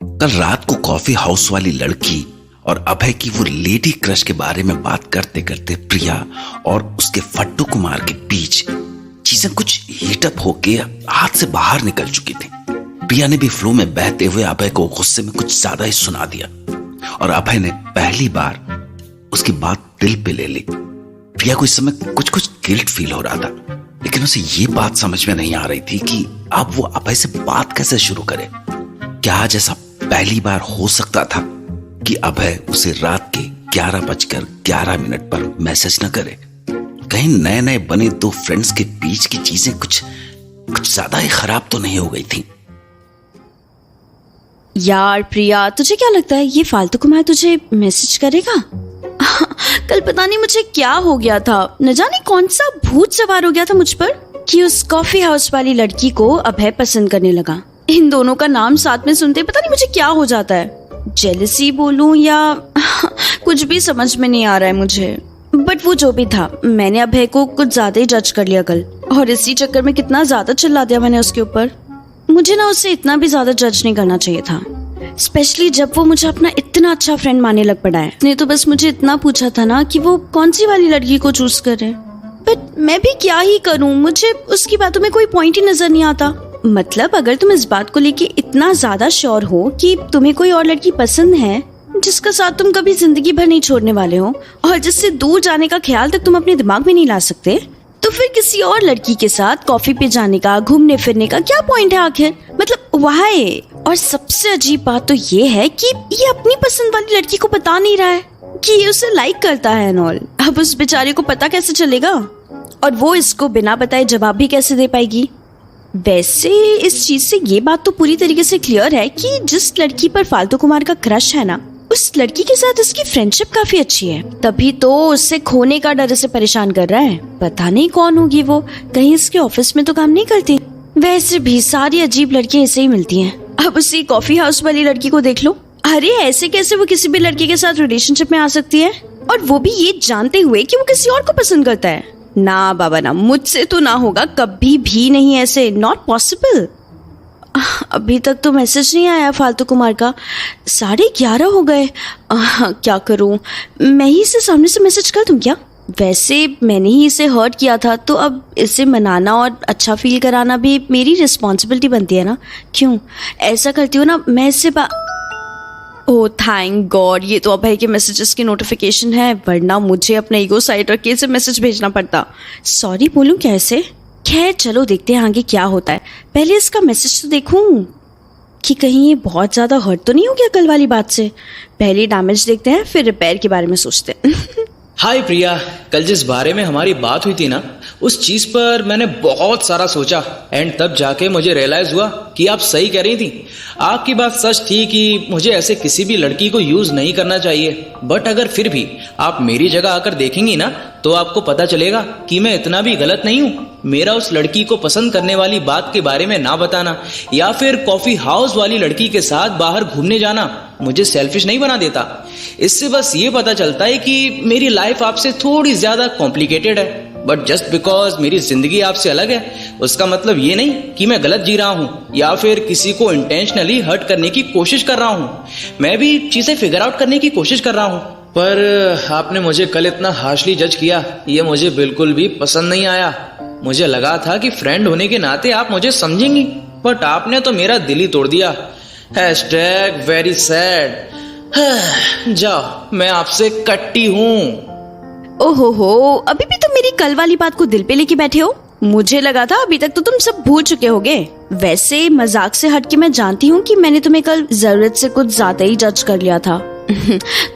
कल रात को कॉफी हाउस वाली लड़की और अभय की वो लेडी क्रश के बारे में बात करते करते प्रिया और उसके फट्टू कुमार के बीच चीजें कुछ हीटअप होके हाथ से बाहर निकल चुकी थी। प्रिया ने भी फ्लो में बहते हुए अभय को गुस्से में कुछ ज्यादा ही सुना दिया और अभय ने पहली बार उसकी बात दिल पे ले ली। प्रिया को इस समय कुछ कुछ गिल्ट फील हो रहा था, लेकिन उसे ये बात समझ में नहीं आ रही थी कि अब वो अभय से बात कैसे शुरू करे। क्या आज ऐसा पहली बार हो सकता था कि अभय उसे रात के 11:11 पर मैसेज न करे? कहीं नए नए बने दो फ्रेंड्स के बीच की चीजें कुछ ज्यादा ही खराब तो नहीं हो गई थी? यार प्रिया, तुझे क्या लगता है ये फालतू कुमार तुझे मैसेज करेगा? कल पता नहीं मुझे क्या हो गया था, न जाने कौन सा भूत सवार हो गया था मुझ पर कि उस कॉफी हाउस वाली लड़की को अभय पसंद करने लगा। इन दोनों का नाम साथ में सुनते पता नहीं मुझे क्या हो जाता है, जेलसी बोलूं या कुछ भी समझ में नहीं आ रहा है मुझे। बट वो जो भी था, मैंने अभय को कुछ ज्यादा ही जज कर लिया कल, और इसी चक्कर में कितना ज्यादा चिल्ला दिया मैंने उसके ऊपर। मुझे ना उससे इतना भी ज्यादा जज नहीं करना चाहिए था, स्पेशली जब वो मुझे अपना इतना अच्छा फ्रेंड मानने लग पड़ा है। उसने तो बस मुझे इतना पूछा था ना कि वो कौन सी वाली लड़की को चूज करे, बट मैं भी क्या ही करूं, मुझे उसकी बातों में कोई पॉइंट ही नजर नहीं आता। मतलब अगर तुम इस बात को लेके इतना ज्यादा श्योर हो कि तुम्हें कोई और लड़की पसंद है जिसका साथ तुम कभी जिंदगी भर नहीं छोड़ने वाले हो और जिससे दूर जाने का ख्याल तक तुम अपने दिमाग में नहीं ला सकते, तो फिर किसी और लड़की के साथ कॉफी पे जाने का, घूमने फिरने का क्या पॉइंट है आखिर? मतलब व्हाई? और सबसे अजीब बात तो ये है कि ये अपनी पसंद वाली लड़की को बता नहीं रहा है कि ये उसे लाइक करता है एंड ऑल। अब उस बेचारे को पता कैसे चलेगा, और वो इसको बिना बताए जवाब भी कैसे दे पाएगी? वैसे इस चीज से ये बात तो पूरी तरीके से क्लियर है कि जिस लड़की पर फालतू कुमार का क्रश है ना, उस लड़की के साथ इसकी फ्रेंडशिप काफी अच्छी है, तभी तो उससे खोने का डर इसे परेशान कर रहा है। पता नहीं कौन होगी वो, कहीं इसके ऑफिस में तो काम नहीं करती। वैसे भी सारी अजीब लड़कियां ऐसे ही मिलती हैं। अब उसी कॉफी हाउस वाली लड़की को देख लो। अरे ऐसे कैसे वो किसी भी लड़की के साथ रिलेशनशिप में आ सकती है, और वो भी ये जानते हुए कि वो किसी और को पसंद करता है? ना बाबा ना, मुझसे तो ना होगा, कभी भी नहीं, ऐसे नॉट पॉसिबल। अभी तक तो मैसेज नहीं आया फालतू कुमार का, 11:30 हो गए। क्या करूं, मैं ही इसे सामने से मैसेज कर दूं क्या? वैसे मैंने ही इसे हर्ट किया था, तो अब इसे मनाना और अच्छा फील कराना भी मेरी रिस्पॉन्सिबिलिटी बनती है ना। क्यों ऐसा करती हूँ ना मैं इससे ओह थैंक गॉड, ये तो अभय के मैसेजेस की नोटिफिकेशन है, वरना मुझे अपना ईगो साइड रख के इसे मैसेज भेजना पड़ता। सॉरी बोलूं कैसे? खैर चलो देखते हैं आगे क्या होता है। पहले इसका मैसेज तो देखूं कि कहीं ये बहुत ज्यादा हर्ट तो नहीं हो गया कल वाली बात से। पहले डैमेज देखते हैं, फिर रिपेयर के बारे में सोचते हैं। हाय प्रिया, कल जिस बारे में हमारी बात हुई थी ना, उस चीज पर मैंने बहुत सारा सोचा, एंड तब जाके मुझे रियलाइज हुआ कि आप सही कह रही थी। आपकी बात सच थी कि मुझे ऐसे किसी भी लड़की को यूज नहीं करना चाहिए। बट अगर फिर भी आप मेरी जगह आकर देखेंगी ना, तो आपको पता चलेगा कि मैं इतना भी गलत नहीं हूँ। मेरा उस लड़की को पसंद करने वाली बात के बारे में ना बताना या फिर कॉफी हाउस वाली लड़की के साथ बाहर घूमने जाना मुझे सेल्फिश नहीं बना देता। इससे बस ये पता चलता है कि मेरी लाइफ आपसे थोड़ी ज्यादा कॉम्प्लिकेटेड है। बट जस्ट बिकॉज मेरी जिंदगी आपसे अलग है उसका मतलब ये नहीं कि मैं गलत जी रहा हूं या फिर किसी को इंटेंशनली हर्ट करने की कोशिश कर रहा हूं। मैं भी चीजें फिगर आउट करने की कोशिश कर रहा हूं। पर आपने मुझे कल इतना हार्शली जज किया, ये मुझे बिल्कुल भी पसंद नहीं आया। मुझे लगा था कि फ्रेंड होने के नाते आप मुझे समझेंगी, बट आपने तो मेरा दिल ही तोड़ दिया। #Very sad. जाओ, मैं आपसे कट्टी हूं। ओहो, अभी भी तुम मेरी कल वाली बात को दिल पे लेके बैठे हो। मुझे लगा था अभी तक तो तुम सब भूल चुके होगे। वैसे मजाक से हटके मैं जानती हूँ कि मैंने तुम्हें कल जरूरत से कुछ ज्यादा ही जज कर लिया था।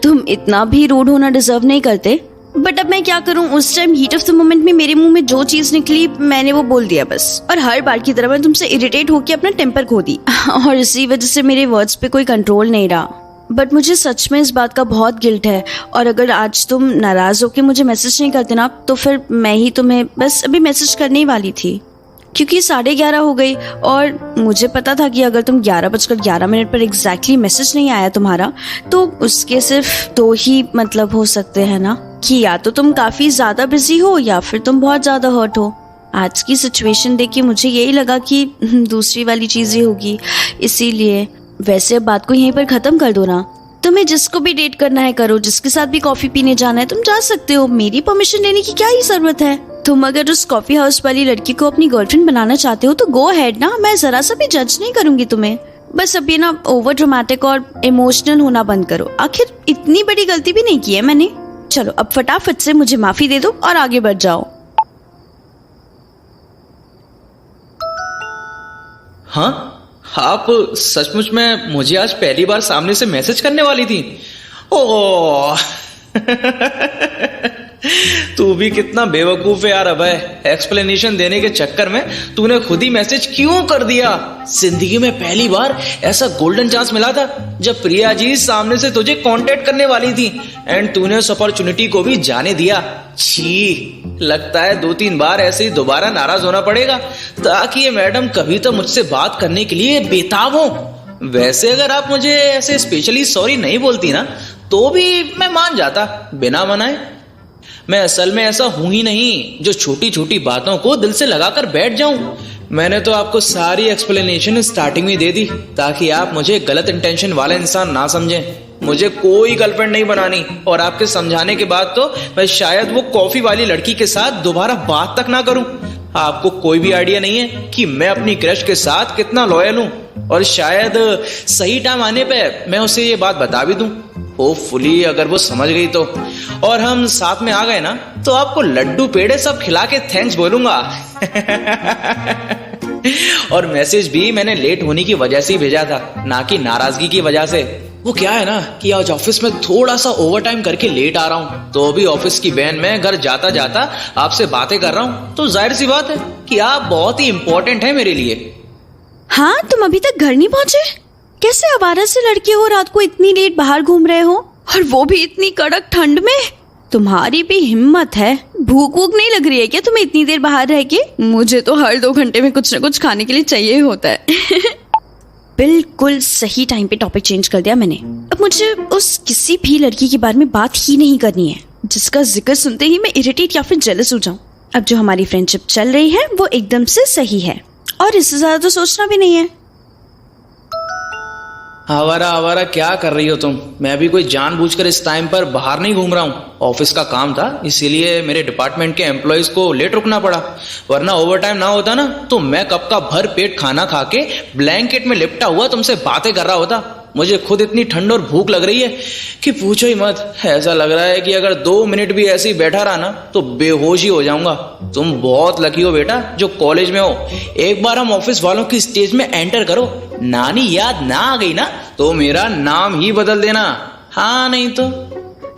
तुम इतना भी रूड होना डिजर्व नहीं करते। बट अब मैं क्या करूं, उस time heat of the moment में मेरे मुंह में जो चीज निकली मैंने वो बोल दिया बस। और हर बार की तरह मैं तुमसे इरिटेट होकर अपना टेम्पर खो दी और इसी वजह से मेरे वर्ड्स पे कोई कंट्रोल नहीं रहा। बट मुझे सच में इस बात का बहुत गिल्ट है और अगर आज तुम नाराज होकर मुझे मैसेज नहीं करते ना तो फिर मैं ही तुम्हें बस अभी मैसेज करने ही वाली थी, क्योंकि 11:30 हो गई और मुझे पता था कि अगर तुम 11:11 पर एग्जैक्टली मैसेज नहीं आया तुम्हारा तो उसके सिर्फ 2 ही मतलब हो सकते हैं ना, कि या तो तुम काफी ज्यादा बिजी हो या फिर तुम बहुत ज्यादा हर्ट हो। आज की सिचुएशन देख के मुझे यही लगा कि दूसरी वाली चीज ही होगी, इसीलिए। वैसे अब बात को यहीं पर खत्म कर दो ना। तुम्हें जिसको भी डेट करना है करो, जिसके साथ भी कॉफी पीने जाना है तुम जा सकते हो, मेरी परमिशन लेने की क्या ही जरूरत है। तुम अगर उस कॉफी हाउस वाली लड़की को अपनी गर्लफ्रेंड बनाना चाहते हो तो गो अहेड ना, मैं जरा सा भी जज नहीं करूंगी तुम्हें। बस अब ये ना ओवर ड्रामेटिक और इमोशनल होना बंद करो, आखिर इतनी बड़ी गलती भी नहीं की है मैंने। चलो अब फटाफट से मुझे माफी दे दो और आगे बढ़ जाओ। हाँ, आप सचमुच में मुझे आज पहली बार सामने से मैसेज करने वाली थी। ओह तू भी कितना बेवकूफ है यार अभय। एक्सप्लेनेशन देने के चक्कर में तूने खुद ही मैसेज क्यों कर दिया। जिंदगी में पहली बार ऐसा गोल्डन चांस मिला था जब प्रिया जी सामने से तुझे कांटेक्ट करने वाली थी एंड तूने उस अपॉर्चुनिटी को भी जाने दिया। छी, लगता है 2-3 बार ऐसे ही दोबारा नाराज होना पड़ेगा ताकि ये मैडम कभी तो मुझसे बात करने के लिए बेताब हो। वैसे अगर आप मुझे ऐसे स्पेशली सॉरी नहीं बोलती ना तो भी मैं मान जाता बिना मनाए। मैं असल में ऐसा हूं ही नहीं जो छोटी छोटी बातों को दिल से लगाकर बैठ जाऊं। मैंने तो आपको सारी एक्सप्लेनेशन स्टार्टिंग में दे दी ताकि आप मुझे गलत इंटेंशन वाला इंसान ना समझें। मुझे कोई गर्लफ्रेंड नहीं बनानी और आपके समझाने के बाद तो मैं शायद वो कॉफी वाली लड़की के साथ दोबारा बात तक ना करूं। आपको कोई भी आइडिया नहीं है कि मैं अपनी क्रश के साथ कितना लॉयल हूं और शायद सही टाइम आने पे मैं उसे ये बात बता भी दूं। होपफुली अगर वो समझ गई तो, और हम साथ में आ गए ना तो आपको लड्डू पेड़े सब खिला के थैंक्स बोलूंगा। और मैसेज भी मैंने लेट होने की वजह से ही भेजा था, ना कि नाराजगी की वजह से। वो क्या है ना कि आज ऑफिस में थोड़ा सा ओवर टाइम करके लेट आ रहा हूँ, तो अभी ऑफिस की वैन में घर जाता जाता आपसे बातें कर रहा हूँ, तो जाहिर सी बात है कि आप बहुत ही इंपॉर्टेंट है मेरे लिए। हाँ, तुम अभी तक घर नहीं पहुंचे? कैसे आवारा से लड़के हो, रात को इतनी लेट बाहर घूम रहे हो और वो भी इतनी कड़क ठंड में? तुम्हारी भी हिम्मत है। भूख वूख नहीं लग रही है क्या तुम्हें इतनी देर बाहर रह के? मुझे तो हर 2 घंटे में कुछ न कुछ खाने के लिए चाहिए होता है। बिल्कुल सही टाइम पे टॉपिक चेंज कर दिया मैंने। अब मुझे उस किसी भी लड़की के बारे में बात ही नहीं करनी है जिसका जिक्र सुनते ही मैं इरिटेट या फिर जेलस हो जाऊं। अब जो हमारी फ्रेंडशिप चल रही है वो एकदम से सही है और इससे ज्यादा तो सोचना भी नहीं है। आवारा आवारा क्या कर रही हो तुम? मैं भी कोई जानबूझकर इस टाइम पर बाहर नहीं घूम रहा हूँ। ऑफिस का काम था इसीलिए मेरे डिपार्टमेंट के एम्प्लॉयज को लेट रुकना पड़ा, वरना ओवर टाइम ना होता ना तो मैं कब का भर पेट खाना खा के ब्लैंकेट में लिपटा हुआ तुमसे बातें कर रहा होता। मुझे खुद इतनी ठंड और भूख लग रही है कि पूछो ही मत। ऐसा लग रहा है कि अगर 2 मिनट भी ऐसे ही बैठा रहा ना तो बेहोश ही हो जाऊंगा। तुम बहुत लकी हो बेटा जो कॉलेज में हो। एक बार हम ऑफिस वालों की स्टेज में एंटर करो, नानी याद ना आ गई ना तो मेरा नाम ही बदल देना। हाँ नहीं तो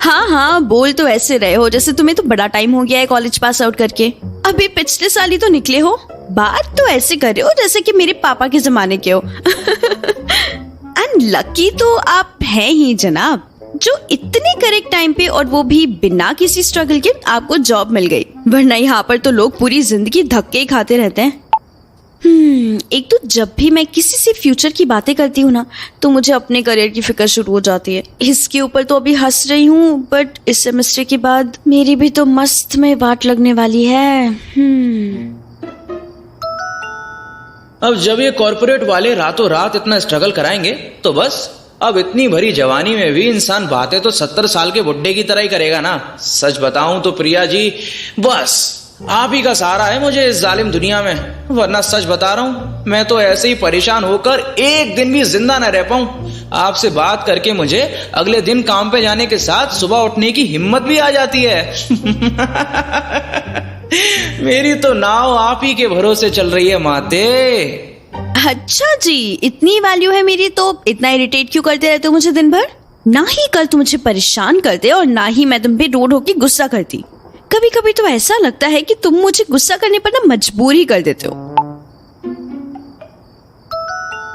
हाँ, बोल तो ऐसे रहे हो जैसे तुम्हें तो बड़ा टाइम हो गया है कॉलेज पास आउट करके। अभी पिछले साल ही तो निकले हो। बात तो ऐसे कर रहे हो जैसे कि मेरे पापा के जमाने के हो। एंड लकी तो आप हैं ही जनाब। जो इतने करेक्ट टाइम पे और वो भी बिना किसी स्ट्रगल के आपको जॉब मिल गई, वरना यहाँ पर तो लोग पूरी जिंदगी धक्के ही खाते रहते हैं। एक तो जब भी मैं किसी से फ्यूचर की बातें करती हूँ ना, तो मुझे अपने करियर की फिक्र शुरू हो जाती है। इसके ऊपर तो अभी हंस रही हूँ, बट इस सेमेस्टर के बाद मेरी भी तो मस्त में वाट लगने वाली है। अब जब ये कॉर्पोरेट वाले रातों रात इतना स्ट्रगल कराएंगे तो बस अब इतनी भरी जवानी में भी इंसान बातें तो 70 साल के बुड्ढे की तरह ही करेगा ना। सच बताऊं तो प्रिया जी, बस आप ही का सहारा है मुझे इस जालिम दुनिया में, वरना सच बता रहा हूं मैं तो ऐसे ही परेशान होकर एक दिन भी जिंदा न रह पाऊं। आपसे बात करके मुझे अगले दिन काम पे जाने के साथ सुबह उठने की हिम्मत भी आ जाती है। मेरी तो नाव आप ही के भरोसे चल रही है माते। अच्छा जी, इतनी वैल्यू है मेरी तो इतना इरिटेट क्यों करते रहते हो मुझे दिन भर? ना ही कल तुम मुझे परेशान करते और ना ही मैं तुम पे रोड होके गुस्सा करती। कभी कभी तो ऐसा लगता है कि तुम मुझे गुस्सा करने पर ना मजबूर ही कर देते हो।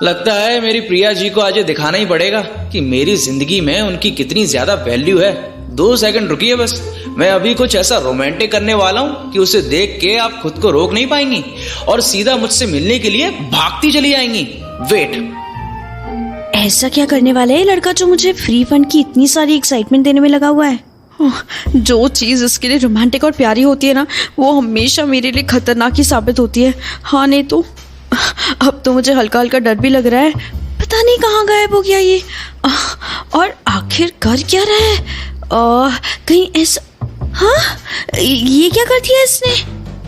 लगता है मेरी प्रिया जी को आज ये दिखाना ही पड़ेगा कि मेरी जिंदगी में उनकी कितनी ज्यादा वैल्यू है। 2 सेकंड रुकिए बस, मैं अभी कुछ ऐसा रोमांटिक करने वाला हूं कि उसे देख के आप खुद को रोक नहीं पाएंगी और सीधा मुझसे मिलने के लिए भागती चली आएंगी। वेट। ऐसा क्या करने वाला है लड़का जो मुझे फ्री फंड की इतनी सारी एक्साइटमेंट देने में लगा हुआ है? जो चीज इसके लिए रोमांटिक और प्यारी होती है ना, वो हमेशा मेरे लिए खतरनाक ही साबित होती है। हाँ नहीं तो अब तो मुझे हल्का हल्का डर भी लग रहा है, पता नहीं कहाँ गायब हो गया ये। और आखिर कर क्या रहा है? कहीं ऐसा, हाँ ये क्या कर दिया इसने?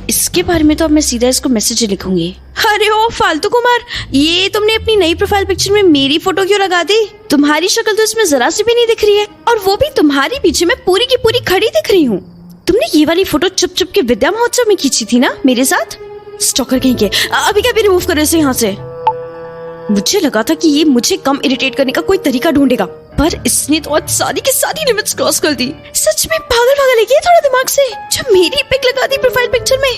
इसके बारे में तो अब मैं सीधा इसको मैसेज लिखूंगी। अरे ओ फालतू कुमार, ये तुमने अपनी नई प्रोफाइल पिक्चर में मेरी फोटो क्यों लगा दी? तुम्हारी शक्ल तो इसमें जरा सी भी नहीं दिख रही है, और वो भी तुम्हारी पीछे मैं पूरी की पूरी खड़ी दिख रही हूँ। तुमने ये वाली फोटो चुप चुप के विद्या महोत्सव में खींची थी ना मेरे साथ? स्टॉकर कहीं के। अभी क्या भी रिमूव करो इसे यहाँ से। मुझे लगा था कि ये मुझे कम इरिटेट करने का कोई तरीका ढूंढेगा, पर इसने तो आज सारी की सारी लिमिट्स क्रॉस कर दी। सच में पागल है क्या थोड़ा दिमाग से, जो मेरी पिक लगा दी प्रोफाइल पिक्चर में?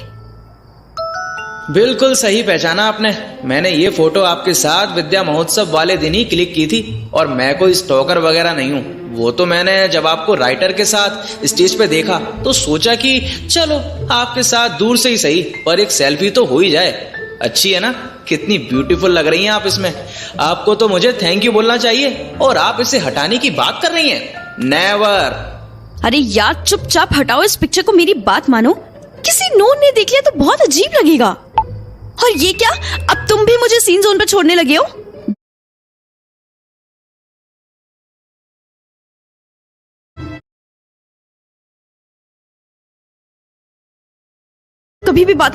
बिल्कुल सही पहचाना आपने। मैंने ये फोटो आपके साथ विद्या महोत्सव वाले दिन ही क्लिक की थी, और मैं कोई स्टॉकर वगैरह नहीं हूँ। वो तो मैंने जब आपको राइटर के साथ स्टेज पे देखा तो सोचा कि चलो आपके साथ दूर से ही सही पर एक सेल्फी तो हो ही जाए। अच्छी है ना, कितनी ब्यूटीफुल लग रही हैं आप इसमें। आपको तो मुझे थैंक यू बोलना चाहिए, और आप इसे हटाने की बात कर रही हैं। नेवर। अरे यार चुपचाप हटाओ इस पिक्चर को, मेरी बात मानो। किसी नोन ने देख लिया तो बहुत अजीब लगेगा। और ये क्या, अब तुम भी मुझे सीन जोन पर छोड़ने लगे हो? कभी भी बात नहीं